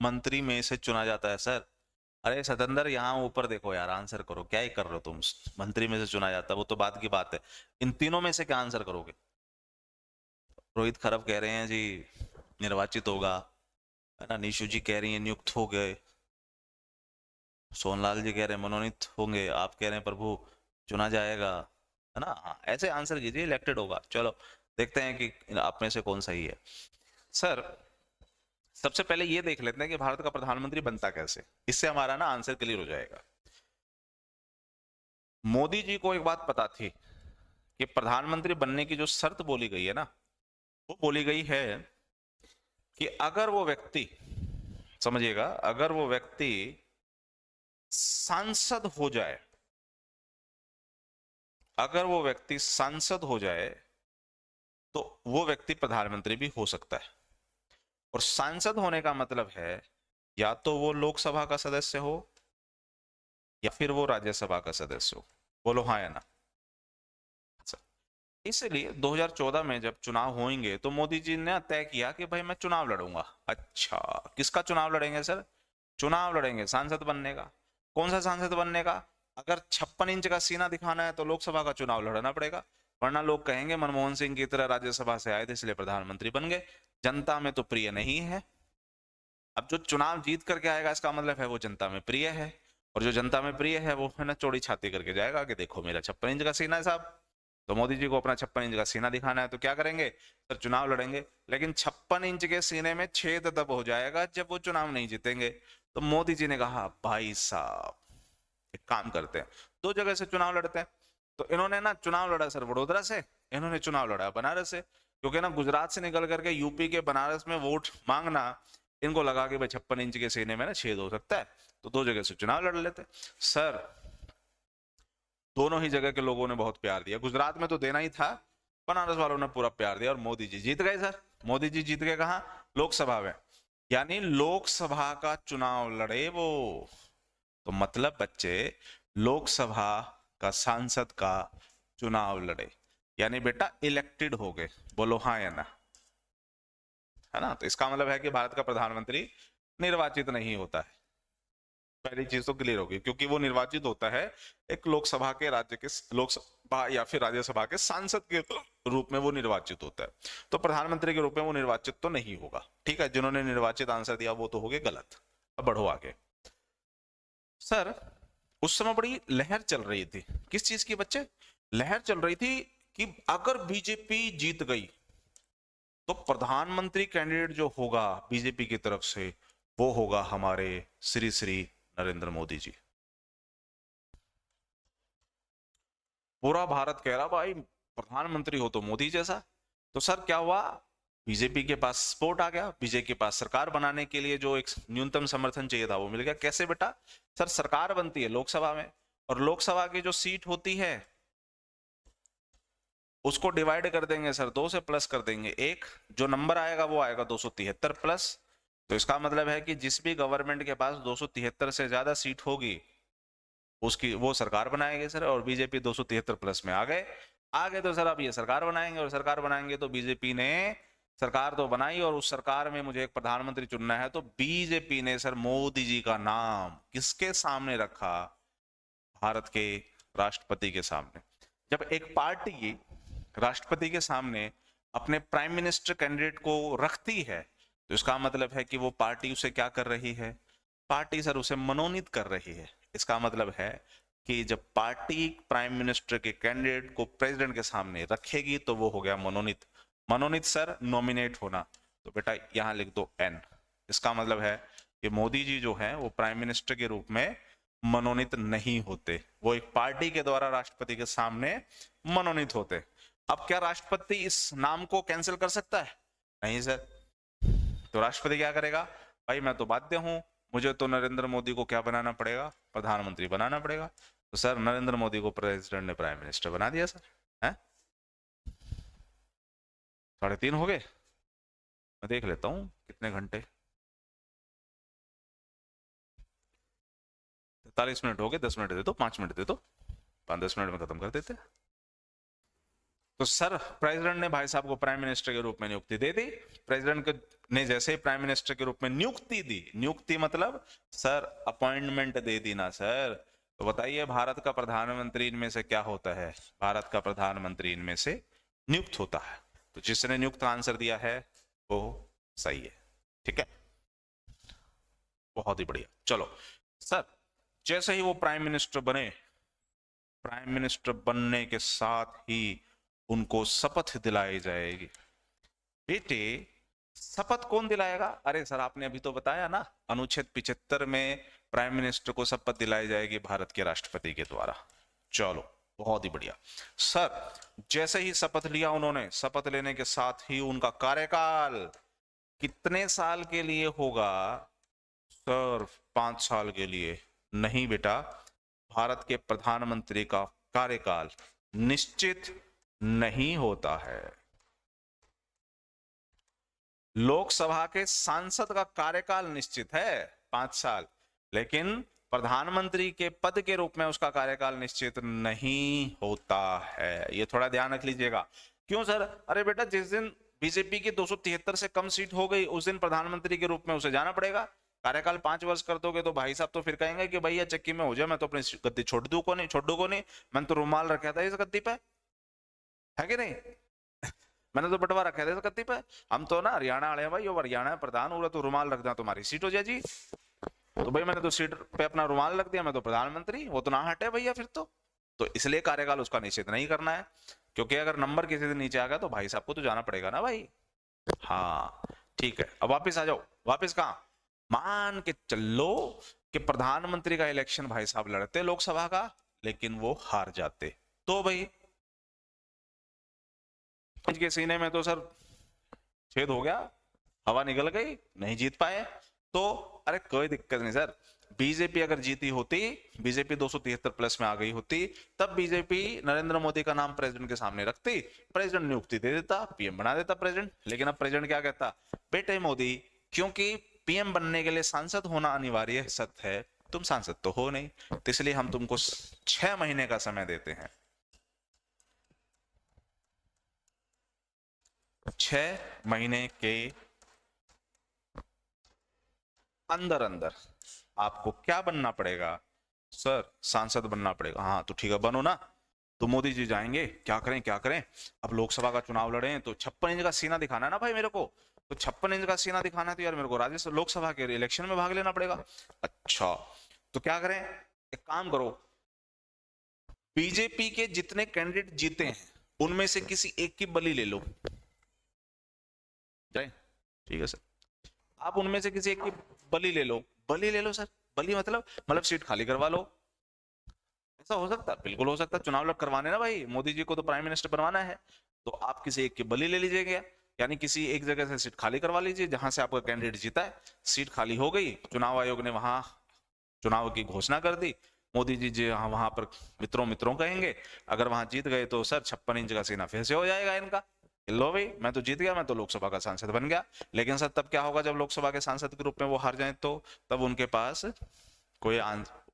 A: मंत्री में से चुना जाता है सर। अरे सतेंद्र यहाँ ऊपर देखो यार, आंसर करो, क्या ही कर रहे हो तुम? मंत्री में से चुना जाता है वो तो बात की बात है, इन तीनों में से क्या आंसर करोगे? रोहित खरब कह रहे हैं जी निर्वाचित होगा, है ना। निशु जी कह रही हैं नियुक्त हो गए, सोनलाल जी कह रहे हैं मनोनीत होंगे, आप कह रहे हैं प्रभु चुना जाएगा, है ना। हाँ, ऐसे आंसर कीजिए, इलेक्टेड होगा। चलो देखते हैं कि आप में से कौन सही है। सर सबसे पहले ये देख लेते हैं कि भारत का प्रधानमंत्री बनता कैसे, इससे हमारा ना आंसर क्लियर हो जाएगा। मोदी जी को एक बात पता थी कि प्रधानमंत्री बनने की जो शर्त बोली गई है ना, वो बोली गई है कि अगर वो व्यक्ति, समझिएगा, अगर वो व्यक्ति सांसद हो जाए, अगर वो व्यक्ति सांसद हो जाए तो वो व्यक्ति प्रधानमंत्री भी हो सकता है। और सांसद होने का मतलब है या तो वो लोकसभा का सदस्य हो या फिर वो राज्यसभा का सदस्य हो। बोलो हाँ या ना। इसलिए 2014 में जब चुनाव होंगे तो मोदी जी ने तय किया कि भाई मैं चुनाव लड़ूंगा। अच्छा, किसका चुनाव लड़ेंगे सर? चुनाव लड़ेंगे सांसद बनने का। कौन सा सांसद बनने का? अगर 56 इंच का सीना दिखाना है तो लोकसभा का चुनाव लड़ना पड़ेगा, वरना लोग कहेंगे मनमोहन सिंह की तरह राज्यसभा से आए थे इसलिए प्रधानमंत्री बन गए। जनता में तो प्रिय नहीं है। अब जो चुनाव जीत करके आएगा इसका मतलब है वो जनता में प्रिय है, और जो जनता में प्रिय है वो है ना चौड़ी छाती करके जाएगा कि देखो मेरा 56 इंच का सीना है साहब। तो मोदी जी को अपना 56 इंच का सीना दिखाना है तो क्या करेंगे सर? चुनाव लड़ेंगे। लेकिन 56 इंच के सीने में छेद तब हो जाएगा जब वो चुनाव नहीं जीतेंगे। तो मोदी जी ने कहा भाई साहब एक काम करते हैं, दो जगह से चुनाव लड़ते हैं। तो इन्होंने ना चुनाव लड़ा सर वडोदरा से, इन्होंने चुनाव लड़ा बनारस से, क्योंकि ना गुजरात से निकल करके यूपी के बनारस में वोट मांगना, इनको लगा कि भाई 56 इंच के सीने में ना छेद हो सकता है, तो दो जगह से चुनाव लड़ लेते। सर दोनों ही जगह के लोगों ने बहुत प्यार दिया। गुजरात में तो देना ही था, बनारस वालों ने पूरा प्यार दिया और मोदी जी जीत गए सर। मोदी जी जीत गए कहाँ? लोकसभा में। यानी लोकसभा का चुनाव लड़े वो। तो मतलब बच्चे लोकसभा का सांसद का चुनाव लड़े, यानी बेटा इलेक्टेड हो गए। बोलो हाँ या ना, है ना। तो इसका मतलब है कि भारत का प्रधानमंत्री निर्वाचित नहीं होता है। पहली चीज तो क्लियर होगी, क्योंकि वो निर्वाचित होता है एक लोकसभा के, राज्य के लोकसभा या फिर राज्यसभा के सांसद के रूप में वो निर्वाचित होता है। तो प्रधानमंत्री के रूप में वो निर्वाचित तो नहीं होगा। ठीक है, जिन्होंने निर्वाचित आंसर दिया वो तो हो गए गलत। अब बढ़ो आगे। सर उस समय बड़ी लहर चल रही थी, किस चीज की बच्चे? लहर चल रही थी कि अगर बीजेपी जीत गई तो प्रधानमंत्री कैंडिडेट जो होगा बीजेपी की तरफ से वो होगा हमारे श्री श्री नरेंद्र मोदी जी। पूरा भारत कह रहा भाई प्रधानमंत्री हो तो मोदी जैसा। तो सर क्या हुआ, बीजेपी के पास सपोर्ट आ गया, बीजेपी के पास सरकार बनाने के लिए जो एक न्यूनतम समर्थन चाहिए था वो मिल गया। कैसे बेटा? सर सरकार बनती है लोकसभा में, और लोकसभा की जो सीट होती है उसको डिवाइड कर देंगे सर, 2 से प्लस कर देंगे, एक जो नंबर आएगा वो आएगा 273 प्लस। तो इसका मतलब है कि जिस भी गवर्नमेंट के पास 273 से ज्यादा सीट होगी उसकी वो सरकार बनाएंगे सर, और बीजेपी 273 प्लस में आ गए। तो सर अब ये सरकार बनाएंगे, और सरकार बनाएंगे तो बीजेपी ने सरकार तो बनाई, और उस सरकार में मुझे एक प्रधानमंत्री चुनना है, तो बीजेपी ने सर मोदी जी का नाम किसके सामने रखा? भारत के राष्ट्रपति के सामने। जब एक पार्टी राष्ट्रपति के सामने अपने प्राइम मिनिस्टर कैंडिडेट को रखती है तो इसका मतलब है कि वो पार्टी उसे क्या कर रही है? पार्टी सर उसे मनोनीत कर रही है। इसका मतलब है कि जब पार्टी प्राइम मिनिस्टर के कैंडिडेट को प्रेसिडेंट के सामने रखेगी तो वो हो गया मनोनीत। मनोनीत सर नॉमिनेट होना, तो बेटा यहां लिख दो एन। इसका मतलब है कि मोदी जी जो है वो प्राइम मिनिस्टर के रूप में मनोनीत नहीं होते, वो एक पार्टी के द्वारा राष्ट्रपति के सामने मनोनीत होते। अब क्या राष्ट्रपति इस नाम को कैंसिल कर सकता है? नहीं सर। तो राष्ट्रपति क्या करेगा? भाई मैं तो बाध्य हूं, मुझे तो नरेंद्र मोदी को क्या बनाना पड़ेगा? प्रधानमंत्री बनाना पड़ेगा। तो सर नरेंद्र मोदी को प्रेसिडेंट ने प्राइम मिनिस्टर बना दिया सर। हैं 3:30 हो गए, मैं देख लेता हूं कितने घंटे। 43 मिनट हो गए, 10 मिनट दे दो, 5 मिनट दे दो, 5-10 मिनट में खत्म कर देते। तो सर प्रेसिडेंट ने भाई साहब को प्राइम मिनिस्टर के रूप में नियुक्ति दे दी। प्रेसिडेंट ने जैसे ही प्राइम मिनिस्टर के रूप में नियुक्ति दी, नियुक्ति मतलब सर अपॉइंटमेंट दे दी ना सर। तो बताइए भारत का प्रधानमंत्री इनमें से क्या होता है? भारत का प्रधानमंत्री इनमें से नियुक्त होता है। तो जिसने नियुक्त आंसर दिया है वो सही है, ठीक है, बहुत ही बढ़िया। चलो सर जैसे ही वो प्राइम मिनिस्टर बने, प्राइम मिनिस्टर बनने के साथ ही उनको शपथ दिलाई जाएगी। बेटे शपथ कौन दिलाएगा? अरे सर आपने अभी तो बताया ना, अनुच्छेद 75 में प्राइम मिनिस्टर को शपथ दिलाई जाएगी भारत के राष्ट्रपति के द्वारा। चलो बहुत ही बढ़िया सर। जैसे ही शपथ लिया उन्होंने, शपथ लेने के साथ ही उनका कार्यकाल कितने साल के लिए होगा? सर 5 साल के लिए। नहीं बेटा, भारत के प्रधानमंत्री का कार्यकाल निश्चित नहीं होता है। लोकसभा के सांसद का कार्यकाल निश्चित है 5 साल, लेकिन प्रधानमंत्री के पद के रूप में उसका कार्यकाल निश्चित नहीं होता है। ये थोड़ा ध्यान रख लीजिएगा। क्यों सर? अरे बेटा जिस दिन बीजेपी की 273 से कम सीट हो गई उस दिन प्रधानमंत्री के रूप में उसे जाना पड़ेगा। कार्यकाल 5 वर्ष कर दोगे तो भाई साहब तो फिर कहेंगे कि भैया चक्की में हो जाए, मैं तो अपनी गद्दी छोड़ दूं को नहीं, मैंने तो रुमाल रखा था इस गद्दी पे, है कि नहीं? मैंने तो बटवा रखा था इस गद्दी पे। हम तो ना हरियाणा वाले हैं भाई, वो हरियाणा प्रधान हो रहा तो रुमाल रख दिया तुम्हारी सीट हो जाए जी। तो भाई मैंने तो सीट पे अपना रुमाल रख दिया, मैं तो प्रधानमंत्री, वो तो ना हटे भैया फिर तो इसलिए कार्यकाल उसका निश्चित नहीं करना है, क्योंकि अगर नंबर किसी दिन नीचे आ गया तो भाई साहब को तो जाना पड़ेगा ना भाई। हाँ ठीक है, अब वापिस आ जाओ। वापिस कहां? मान के चलो कि प्रधानमंत्री का इलेक्शन भाई साहब लड़ते लोकसभा का, लेकिन वो हार जाते, तो भाई के सीने में तो सर छेद हो गया, हवा निकल गई, नहीं जीत पाए। तो अरे कोई दिक्कत नहीं सर, बीजेपी अगर जीती होती, बीजेपी 273 प्लस में आ गई होती, तब बीजेपी नरेंद्र मोदी का नाम प्रेसिडेंट के सामने रखती, प्रेसिडेंट नियुक्ति दे देता, पीएम बना देता प्रेसिडेंट। लेकिन अब प्रेसिडेंट क्या कहता? बेटे मोदी, क्योंकि पीएम बनने के लिए सांसद होना अनिवार्य सत्य है, तुम सांसद तो हो नहीं, तो इसलिए हम तुमको 6 महीने का समय देते हैं। 6 महीने के अंदर अंदर आपको क्या बनना पड़ेगा? सर सांसद बनना पड़ेगा। हाँ तो ठीक है, बनो ना। तो मोदी जी जाएंगे, क्या करें? अब लोकसभा का चुनाव लड़े तो 56 इंच का सीना दिखाना है ना भाई मेरे को। तो 56 इंच का सीना दिखाना है तो यार मेरे को लोकसभा के इलेक्शन में भाग लेना पड़ेगा। अच्छा तो क्या करें, एक काम करो, बीजेपी के जितने कैंडिडेट जीते हैं उनमें से किसी एक की बलि ले लो। ठीक है सर, आप उनमें से किसी एक की बलि ले लो। बलि ले लो सर, बलि मतलब सीट खाली करवा लो। ऐसा हो सकता है, बिल्कुल हो सकता है। चुनाव लड़ करवाने ना भाई, मोदी जी को तो प्राइम मिनिस्टर बनवाना है, तो आप किसी एक की बलि ले लीजिएगा। यानी किसी एक जगह से सीट खाली करवा लीजिए जहां से आपका कैंडिडेट जीता है, सीट खाली हो गई, चुनाव आयोग ने वहां चुनाव की घोषणा कर दी, मोदी जी जी वहां पर मित्रों मित्रों कहेंगे, अगर वहां जीत गए तो सर 56 इंच का सीना फिर से हो जाएगा इनका। लो भाई, मैं तो जीत गया, मैं तो लोकसभा का सांसद बन गया। लेकिन सर तब क्या होगा जब लोकसभा के सांसद के रूप में वो हार जाए, तो तब उनके पास कोई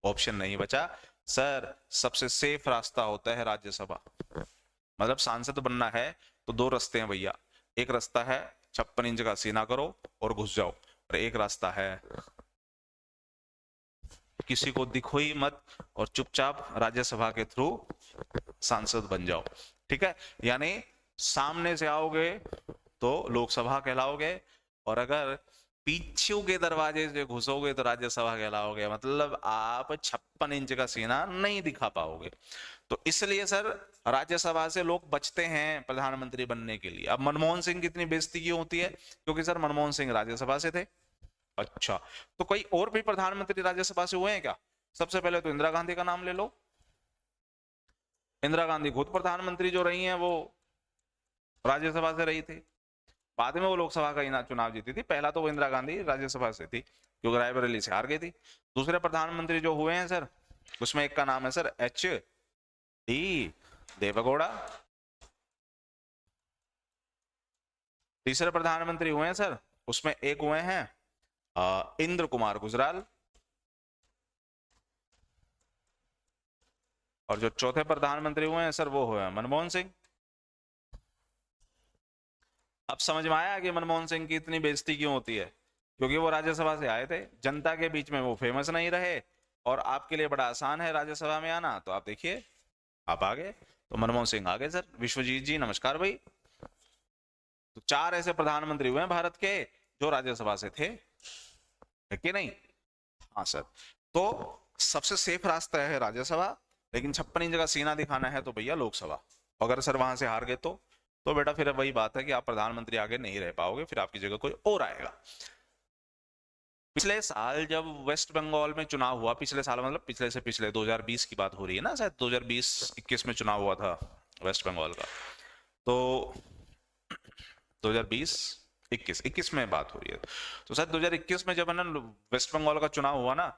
A: ऑप्शन नहीं बचा। सर सबसे सेफ रास्ता होता है राज्यसभा। मतलब सांसद बनना है तो दो रास्ते हैं भैया, एक रास्ता है 56 इंच का सीना करो और घुस जाओ, और एक रास्ता है किसी को दिखो ही मत और चुपचाप राज्यसभा के थ्रू सांसद बन जाओ। ठीक है, यानी सामने से आओगे तो लोकसभा कहलाओगे, और अगर पीछू के दरवाजे से घुसोगे तो राज्यसभा कहलाओगे। मतलब आप 56 इंच का सीना नहीं दिखा पाओगे। तो इसलिए सर राज्यसभा से लोग बचते हैं प्रधानमंत्री बनने के लिए। अब मनमोहन सिंह की इतनी बेइज्जती क्यों होती है? क्योंकि सर मनमोहन सिंह राज्यसभा से थे। अच्छा, तो कोई और भी प्रधानमंत्री राज्यसभा से हुए हैं क्या? सबसे पहले तो इंदिरा गांधी का नाम ले लो। इंदिरा गांधी खुद प्रधानमंत्री जो रही हैं वो राज्यसभा से रही थी, बाद में वो लोकसभा का चुनाव जीती थी। पहला तो वो इंदिरा गांधी राज्यसभा से थी क्योंकि रायबरेली से हार गई थी। दूसरे प्रधानमंत्री जो हुए हैं सर, उसमें एक का नाम है सर HD देवेगौड़ा। तीसरे प्रधानमंत्री हुए हैं सर, उसमें एक हुए हैं इंद्र कुमार गुजराल, और जो चौथे प्रधानमंत्री हुए हैं सर वो हुए हैं मनमोहन सिंह। अब समझ में आया कि मनमोहन सिंह की इतनी बेइज्जती क्यों होती है? क्योंकि वो राज्यसभा से आए थे, जनता के बीच में वो फेमस नहीं रहे, और आपके लिए बड़ा आसान है राज्यसभा में आना, तो आप देखिए आप आ गए। तो मनमोहन सिंह आ गए सर। विश्वजीत जी नमस्कार भाई। तो 4 ऐसे प्रधानमंत्री हुए हैं भारत के जो राज्यसभा से थे, है कि नहीं? हाँ सर, तो सबसे सेफ रास्ता है राज्यसभा, लेकिन 56 इंच का सीना दिखाना है तो भैया लोकसभा। अगर सर वहां से हार गए तो बेटा फिर वही बात है कि आप प्रधानमंत्री आगे नहीं रह पाओगे, फिर आपकी जगह कोई और आएगा। पिछले साल जब वेस्ट बंगाल में चुनाव हुआ, पिछले साल मतलब पिछले से पिछले 2020 की बात हो रही है ना, शायद 2020-21 में चुनाव हुआ था वेस्ट बंगाल का, तो 2020-21 में बात हो रही है। तो शायद 2021 में जब है ना वेस्ट बंगाल का चुनाव हुआ ना,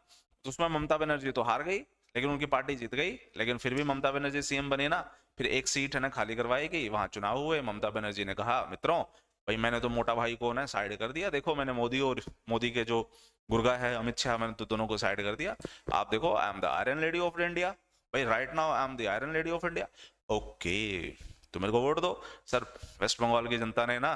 A: तो उसमें ममता बनर्जी तो हार गई, लेकिन उनकी पार्टी जीत गई। लेकिन फिर भी ममता बनर्जी सीएम बने ना, फिर एक सीट है ना खाली करवाई गई, वहां चुनाव हुए। ममता बनर्जी ने कहा मित्रों भाई मैंने तो मोटा भाई को ना साइड कर दिया, देखो मैंने मोदी और मोदी के जो गुर्गा है अमित शाह, मैंने तो दोनों को साइड कर दिया। आप देखो I am the iron lady of India भाई, right now I am the iron lady of India. Okay, तो मेरे को वोट दो। सर वेस्ट बंगाल की जनता ने ना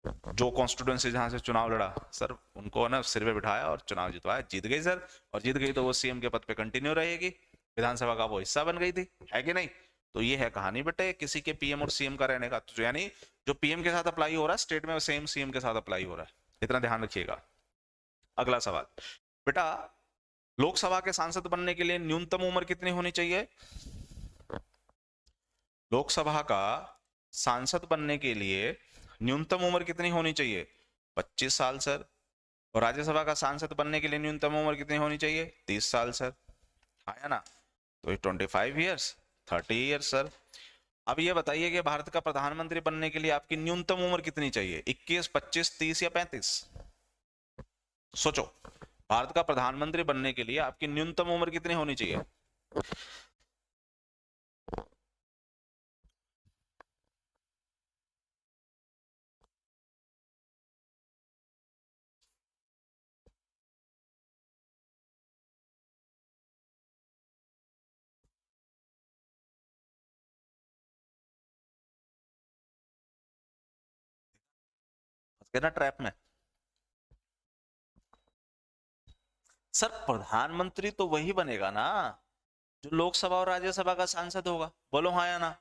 A: जो कॉन्स्टिट्यूएंसी जहां से चुनाव लड़ा सर, उनको ना सिर पे बिठाया और चुनाव जितवाया, जीत गई सर। और जीत गई तो वो सीएम के पद पे कंटिन्यू रहेगी, विधानसभा का वो हिस्सा बन गई थी, है कि नहीं? तो ये है कहानी बेटे किसी के पीएम और सीएम का रहने का। तो यानी जो पीएम के साथ अप्लाई हो रहा है स्टेट में, सेम सीएम के साथ अप्लाई हो रहा है, इतना ध्यान रखिएगा। अगला सवाल बेटा, लोकसभा के सांसद बनने के लिए न्यूनतम उम्र कितनी होनी चाहिए? लोकसभा का सांसद बनने के लिए न्यूनतम उम्र कितनी होनी चाहिए? 25 साल सर। और राज्यसभा का सांसद बनने के लिए न्यूनतम उम्र कितनी होनी चाहिए? 30 साल सर। आया ना? तो 25 ईयर्स, 30 ईयर्स सर। अब ये बताइए कि भारत का प्रधानमंत्री बनने के लिए आपकी न्यूनतम उम्र कितनी चाहिए? 21, 25, 30 या 35? सोचो, भारत का प्रधानमंत्री बनने के लिए आपकी न्यूनतम उम्र कितनी होनी चाहिए? ना ट्रैप में। सर प्रधानमंत्री तो वही बनेगा ना जो लोकसभा और राज्यसभा का सांसद होगा। बोलो हाँ या ना?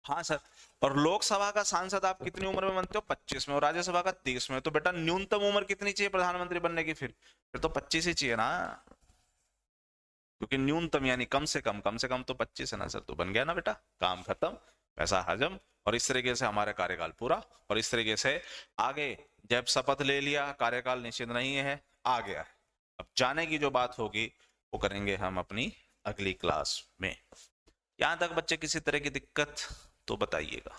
A: हाँ सर। और लोकसभा का सांसद आप कितनी उम्र में बनते हो? 25 में। और राज्यसभा का 30 में। तो बेटा न्यूनतम उम्र कितनी चाहिए प्रधानमंत्री बनने की? फिर तो 25 ही चाहिए ना। क्योंकि न्यूनतम यानी कम से कम तो 25 है ना सर, तो बन गया ना बेटा, काम खत्म, पैसा हजम। और इस तरीके से हमारा कार्यकाल पूरा। और इस तरीके से आगे जब शपथ ले लिया, कार्यकाल निश्चित नहीं है, आ गया है, अब जाने की जो बात होगी वो करेंगे हम अपनी अगली क्लास में। यहां तक बच्चे किसी तरह की दिक्कत तो बताइएगा।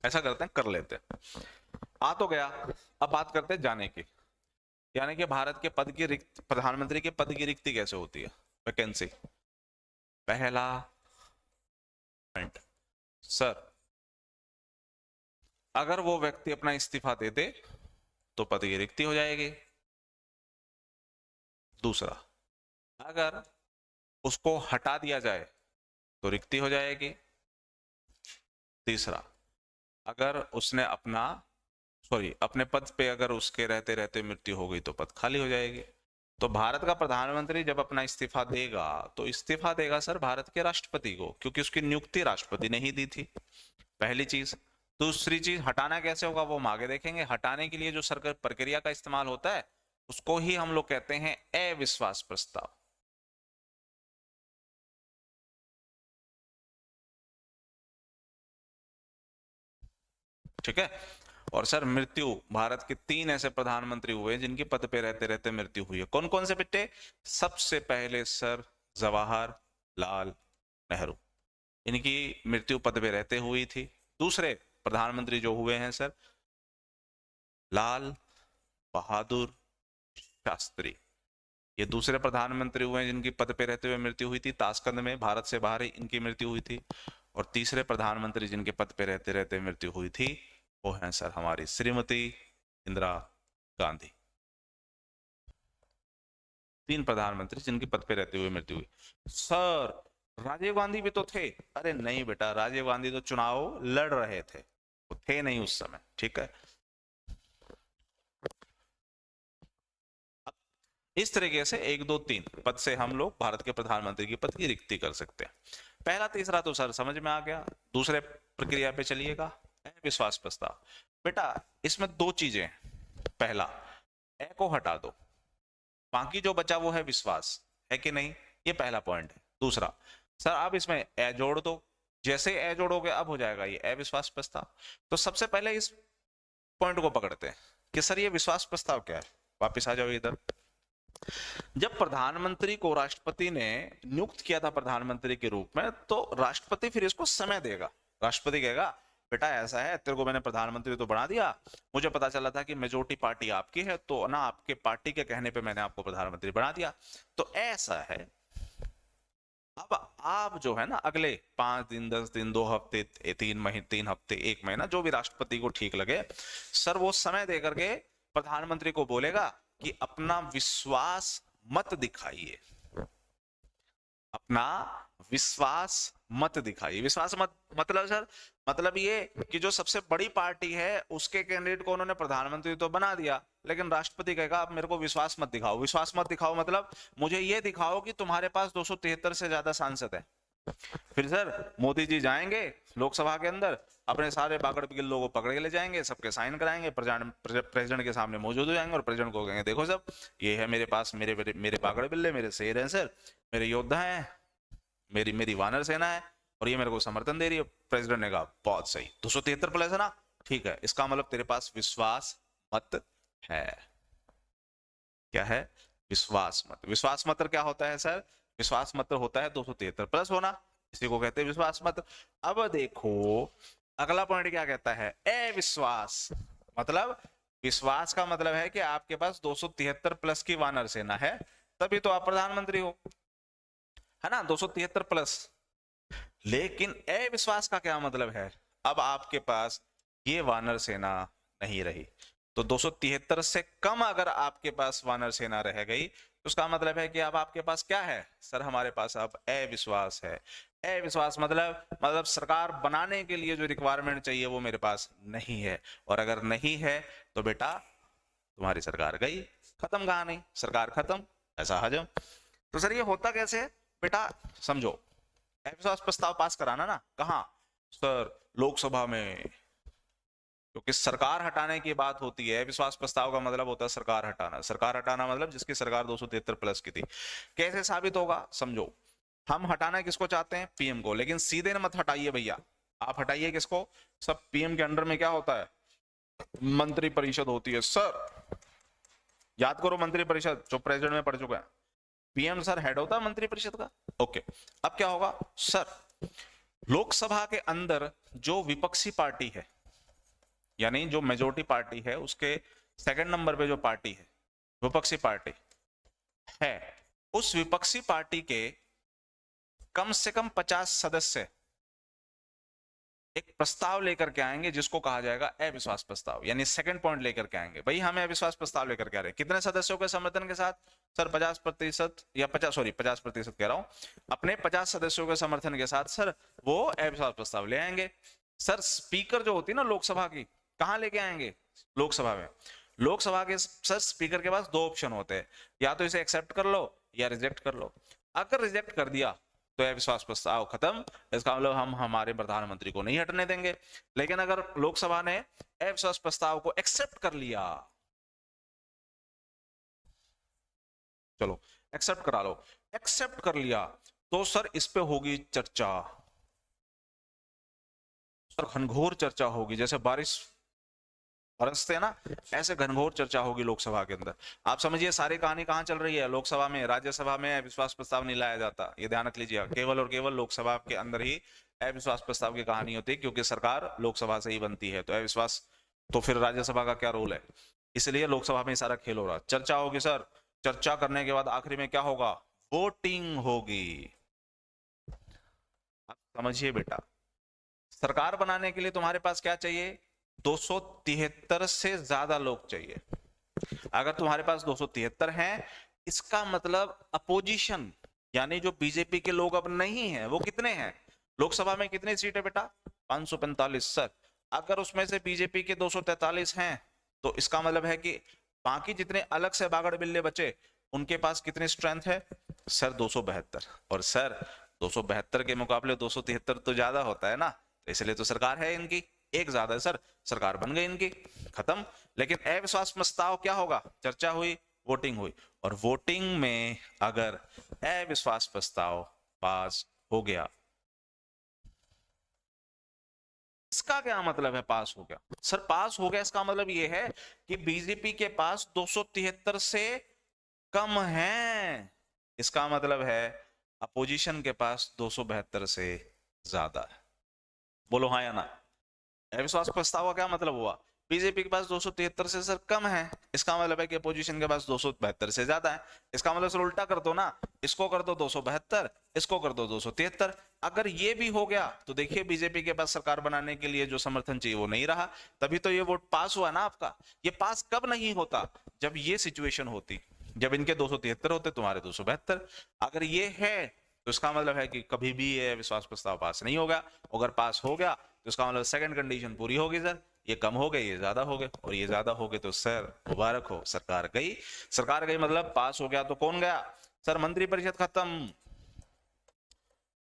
A: ऐसा करते हैं, कर लेते हैं, आ तो गया। अब बात करते हैं जाने की, यानी कि भारत के पद की रिक्त, प्रधानमंत्री के पद की रिक्ति कैसे होती है, वैकेंसी। पहला पॉइंट, सर अगर वो व्यक्ति अपना इस्तीफा दे दे तो पद की रिक्ति हो जाएगी। दूसरा, अगर उसको हटा दिया जाए तो रिक्ति हो जाएगी। तीसरा, अगर उसने अपने पद पे अगर उसके रहते रहते मृत्यु हो गई तो पद खाली हो जाएगी। तो भारत का प्रधानमंत्री जब अपना इस्तीफा देगा तो इस्तीफा देगा सर भारत के राष्ट्रपति को, क्योंकि उसकी नियुक्ति राष्ट्रपति ने ही दी थी, पहली चीज। दूसरी चीज, हटाना कैसे होगा वो हम आगे देखेंगे। हटाने के लिए जो सरकार प्रक्रिया का इस्तेमाल होता है उसको ही हम लोग कहते हैं अविश्वास प्रस्ताव। ठीक है। और सर मृत्यु, भारत के 3 ऐसे प्रधानमंत्री हुए जिनकी पद पे रहते रहते मृत्यु हुई है। कौन कौन से बेटे? सबसे पहले सर जवाहरलाल नेहरू, इनकी मृत्यु पद पे रहते हुई थी। दूसरे प्रधानमंत्री जो हुए हैं सर, लाल बहादुर शास्त्री, ये दूसरे प्रधानमंत्री हुए हैं जिनकी पद पे रहते हुए मृत्यु हुई थी, ताशकंद में, भारत से बाहर ही इनकी मृत्यु हुई थी। और तीसरे प्रधानमंत्री जिनके पद पे रहते रहते मृत्यु हुई थी वो हैं सर हमारी श्रीमती इंदिरा गांधी। 3 प्रधानमंत्री जिनकी पद पे रहते हुए मृत्यु हुई। सर राजीव गांधी भी तो थे। अरे नहीं बेटा, राजीव गांधी तो चुनाव लड़ रहे थे, वो थे नहीं उस समय। ठीक है, इस तरीके से 1 2 3 पद से हम लोग भारत के प्रधानमंत्री की पद की रिक्ति कर सकते हैं। पहला तीसरा तो सर समझ में आ गया। दूसरे प्रक्रिया पे चलिएगा, विश्वास प्रस्ताव। बेटा इसमें 2 चीजें हैं। पहला, ए को हटा दो, बाकी जो बचा वो है विश्वास, है कि नहीं, ये पहला पॉइंट है। दूसरा, सर आप इसमें ए जोड़ दो, जैसे ए जोड़ोगे अब हो जाएगा ये अविश्वास प्रस्ताव। तो सबसे पहले इस पॉइंट को पकड़ते हैं कि सर ये विश्वास प्रस्ताव क्या है। वापिस आ जाओ इधर। जब प्रधानमंत्री को राष्ट्रपति ने नियुक्त किया था प्रधानमंत्री के रूप में, तो राष्ट्रपति फिर इसको समय देगा। राष्ट्रपति कहेगा बेटा ऐसा है, तेरे को मैंने प्रधानमंत्री तो बना दिया, मुझे पता चला था कि मेजोरिटी पार्टी आपकी है, तो ना आपके पार्टी के कहने पे मैंने आपको प्रधानमंत्री बना दिया, तो ऐसा है। अब आप जो है ना अगले 5 दिन 10 दिन 2 हफ्ते 3 हफ्ते 1 महीना जो भी राष्ट्रपति को ठीक लगे, सर वो समय दे करके प्रधानमंत्री को बोलेगा कि अपना विश्वास मत दिखाइए, अपना विश्वास मत दिखाइए। विश्वास मत मतलब सर, मतलब ये कि जो सबसे बड़ी पार्टी है उसके कैंडिडेट को उन्होंने प्रधानमंत्री तो बना दिया, लेकिन राष्ट्रपति कहेगा आप मेरे को विश्वास मत दिखाओ। विश्वास मत दिखाओ मतलब मुझे ये दिखाओ कि तुम्हारे पास 273 से ज्यादा सांसद है। फिर सर मोदी जी जाएंगे लोकसभा के अंदर, अपने सारे बागड़ बिल्लों को पकड़ के ले जाएंगे, सबके साइन कराएंगे, प्रेसिडेंट के सामने मौजूद हो जाएंगे और प्रेसिडेंट को कहेंगे देखो सब ये है मेरे पास, मेरे बागड़ बिल्ले, मेरे शेर हैं सर, मेरे योद्धा हैं, मेरी वानर सेना है और ये मेरे को समर्थन दे रही है। प्रेसिडेंट ने कहा बहुत सही, 273 प्लस है ना, ठीक है, इसका मतलब तेरे पास विश्वास मत है। क्या है? विश्वास मत। विश्वास मत क्या होता है सर? विश्वास मत होता है 273 प्लस होना, इसी को कहते हैं विश्वास मत। अब देखो अगला पॉइंट क्या कहता है, अविश्वास मतलब, विश्वास का मतलब है कि आपके पास 273 प्लस की वानर सेना है, तभी तो आप प्रधानमंत्री हो, है ना, 273 प्लस। लेकिन अविश्वास का क्या मतलब है? अब आपके पास ये वानर सेना नहीं रही, तो 273 से कम अगर आपके पास वानर सेना रह गई तो उसका मतलब है कि अब आपके पास क्या है सर? हमारे पास अब अविश्वास है। अविश्वास मतलब सरकार बनाने के लिए जो रिक्वायरमेंट चाहिए वो मेरे पास नहीं है, और अगर नहीं है तो बेटा तुम्हारी सरकार गई, खत्म कहानी, सरकार खत्म, ऐसा हजम। तो सर ये होता कैसे है बेटा? समझो, अविश्वास प्रस्ताव पास कराना ना, कहां सर? लोकसभा में, क्योंकि सरकार हटाने की बात होती है, विश्वास प्रस्ताव का मतलब होता है सरकार हटाना। सरकार हटाना मतलब जिसकी सरकार 273 प्लस की थी। कैसे साबित होगा समझो। हम हटाना किसको चाहते हैं? पीएम को। लेकिन सीधे मत हटाइए भैया, आप हटाइए किसको? सब पीएम के अंडर में क्या होता है? मंत्री परिषद होती है सर। याद करो मंत्री परिषद जो प्रेसिडेंट में पढ़ चुका है। पीएम सर हेड होता है मंत्री परिषद का। ओके, अब क्या होगा सर? लोकसभा के अंदर जो विपक्षी पार्टी है, यानी जो मेजोरिटी पार्टी है, उसके सेकंड नंबर पे जो पार्टी है, विपक्षी पार्टी है, उस विपक्षी पार्टी के कम से कम 50 सदस्य एक प्रस्ताव लेकर के आएंगे जिसको कहा जाएगा अविश्वास प्रस्ताव। यानी सेकंड पॉइंट लेकर के आएंगे, भाई हमें अविश्वास प्रस्ताव लेकर के आ रहे हैं। कितने सदस्यों के समर्थन के साथ? सर 50% या 50% कह रहा हूं, अपने 50 सदस्यों के समर्थन के साथ सर वो अविश्वास प्रस्ताव ले आएंगे। सर स्पीकर जो होती है ना लोकसभा की, कहां लेके आएंगे? लोकसभा में। लोकसभा के सर स्पीकर के पास दो ऑप्शन होते हैं, या तो इसे एक्सेप्ट कर लो या रिजेक्ट कर लो। अगर रिजेक्ट कर दिया तो अविश्वास प्रस्ताव खत्म, इसका मतलब हम हमारे प्रधानमंत्री को नहीं हटने देंगे। लेकिन अगर लोकसभा ने अविश्वास प्रस्ताव को एक्सेप्ट कर लिया, चलो एक्सेप्ट करा लो, एक्सेप्ट कर लिया, तो सर इस पे होगी चर्चा, सर घनघोर चर्चा होगी। जैसे बारिश बरसते हैं ना, ऐसे घनघोर चर्चा होगी लोकसभा के अंदर। आप समझिए सारी कहानी कहां चल रही है? लोकसभा में। राज्यसभा में अविश्वास प्रस्ताव नहीं लाया जाता, ये ध्यान रख लीजिए। केवल और केवल लोकसभा के अंदर ही अविश्वास प्रस्ताव की कहानी होती है, क्योंकि सरकार लोकसभा से ही बनती है। तो अविश्वास, तो फिर राज्यसभा का क्या रोल है? इसलिए लोकसभा में सारा खेल हो रहा। चर्चा होगी सर, चर्चा करने के बाद आखिरी में क्या होगा? वोटिंग होगी। आप समझिए बेटा, सरकार बनाने के लिए तुम्हारे पास क्या चाहिए? 273 से ज्यादा लोग चाहिए। अगर तुम्हारे पास 273 हैं, इसका मतलब अपोजिशन यानी जो बीजेपी के लोग अब नहीं है, वो कितने हैं? लोकसभा में कितनी सीट है बेटा? 545 सर। अगर उसमें से बीजेपी के 243 हैं, तो इसका मतलब है कि बाकी जितने अलग से बागड़ बिल्ले बचे, उनके पास कितनी स्ट्रेंथ है? सर 272। और सर 272 के मुकाबले 273 तो ज्यादा होता है ना, तो इसलिए तो सरकार है इनकी, एक ज्यादा है सर, सरकार बन गई इनकी, खत्म। लेकिन अविश्वास प्रस्ताव क्या होगा? चर्चा हुई, वोटिंग हुई, और वोटिंग में अगर अविश्वास प्रस्ताव पास हो गया, इसका क्या मतलब है पास हो गया? सर पास हो गया इसका मतलब यह है कि बीजेपी के पास 273 से कम है। इसका मतलब है अपोजिशन के पास 272 से ज्यादा है। बोलो हाँ या ना? अविश्वास प्रस्ताव का क्या मतलब हुआ? बीजेपी के पास 273 से सर कम है, इसका मतलब है कि अपोजिशन के पास 272 से ज्यादा है। इसका मतलब सर उल्टा कर दो ना, इसको कर दो 272, इसको कर दो 273। अगर ये भी हो गया तो देखिए बीजेपी के पास सरकार बनाने के लिए जो समर्थन चाहिए वो नहीं रहा, तभी तो ये वोट पास हुआ ना आपका। ये पास कब नहीं होता? जब ये सिचुएशन होती, जब इनके 273 होते, तुम्हारे 272। अगर ये है तो इसका मतलब है कि कभी भी ये विश्वास प्रस्ताव पास नहीं होगा। अगर पास हो गया तो इसका मतलब सेकंड कंडीशन पूरी होगी सर, ये कम हो गए, ये ज्यादा हो गए, और ये ज्यादा हो गए तो सर मुबारक हो, सरकार गई। सरकार गई मतलब पास हो गया तो कौन गया? सर मंत्रिपरिषद खत्म।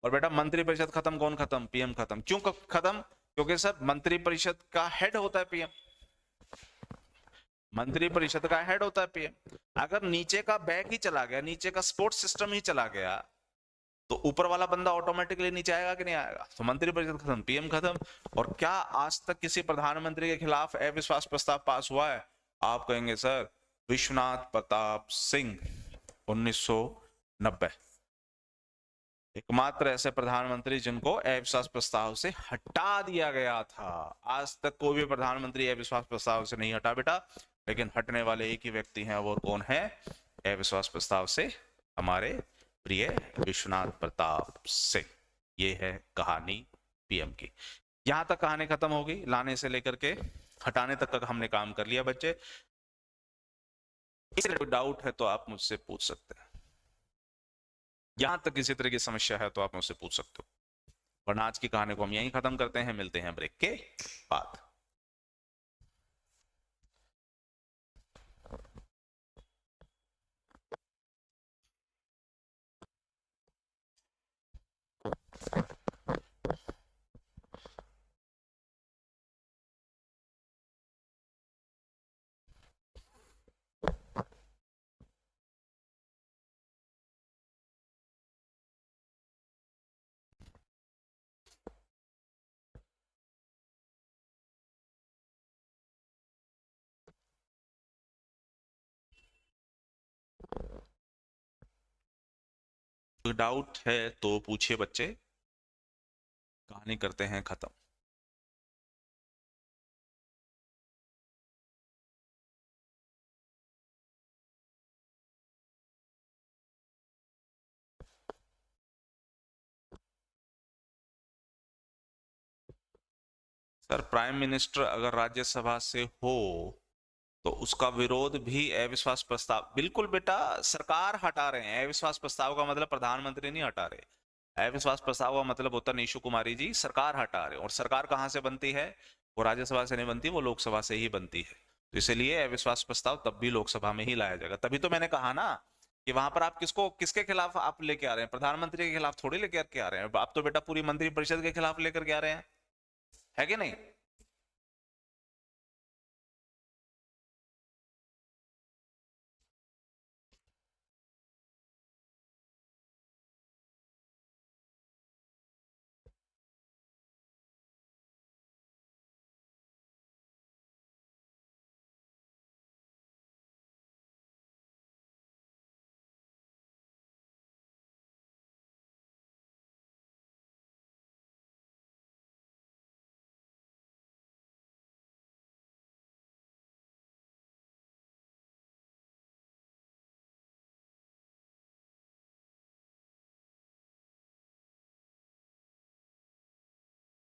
A: और बेटा मंत्रिपरिषद खत्म, कौन खत्म? पीएम खत्म। क्यों खत्म? क्योंकि सर मंत्रिपरिषद का हेड होता है पीएम। मंत्रिपरिषद का हेड होता है पीएम। अगर नीचे का बैग ही चला गया, नीचे का सपोर्ट सिस्टम ही चला गया, तो ऊपर वाला बंदा ऑटोमेटिकली नीचे आएगा कि नहीं आएगा? तो मंत्रिपरिषद खत्म, पीएम खत्म। और क्या आज तक किसी प्रधानमंत्री के खिलाफ अविश्वास प्रस्ताव पास हुआ है? आप कहेंगे सर विश्वनाथ प्रताप सिंह 1990, एकमात्र ऐसे प्रधानमंत्री जिनको अविश्वास प्रस्ताव से हटा दिया गया था। आज तक कोई भी प्रधानमंत्री अविश्वास प्रस्ताव से नहीं हटा बेटा, लेकिन हटने वाले एक ही व्यक्ति हैं, वो कौन है? अविश्वास प्रस्ताव से हमारे प्रिय विश्वनाथ प्रताप सिंह। ये है कहानी पीएम की। यहां तक कहानी खत्म होगी, लाने से लेकर के हटाने तक का हमने काम कर लिया बच्चे। इसमें कोई डाउट है तो आप मुझसे पूछ सकते हैं, यहां तक किसी तरह की समस्या है तो आप मुझसे पूछ सकते हो, वरना आज की कहानी को हम यहीं खत्म करते हैं। मिलते हैं ब्रेक के बाद। कोई डाउट है तो पूछिए बच्चे, कहानी करते हैं खत्म। सर प्राइम मिनिस्टर अगर राज्यसभा से हो तो उसका विरोध भी अविश्वास प्रस्ताव, बिल्कुल बेटा, सरकार हटा रहे हैं। अविश्वास प्रस्ताव का मतलब प्रधानमंत्री नहीं हटा रहे। अविश्वास प्रस्ताव का मतलब होता है निशु कुमारी जी, सरकार हटा रहे हैं। और सरकार कहां से बनती है? वो राज्यसभा से नहीं बनती, वो लोकसभा से ही बनती है। तो इसलिए अविश्वास प्रस्ताव तब भी लोकसभा में ही लाया जाएगा। तभी तो मैंने कहा ना कि वहां पर आप किसको, किसके खिलाफ आप लेके आ रहे हैं? प्रधानमंत्री के खिलाफ थोड़ी लेके आ रहे हैं, आप तो बेटा पूरी मंत्रिपरिषद के खिलाफ लेकर के आ रहे हैं, है कि नहीं?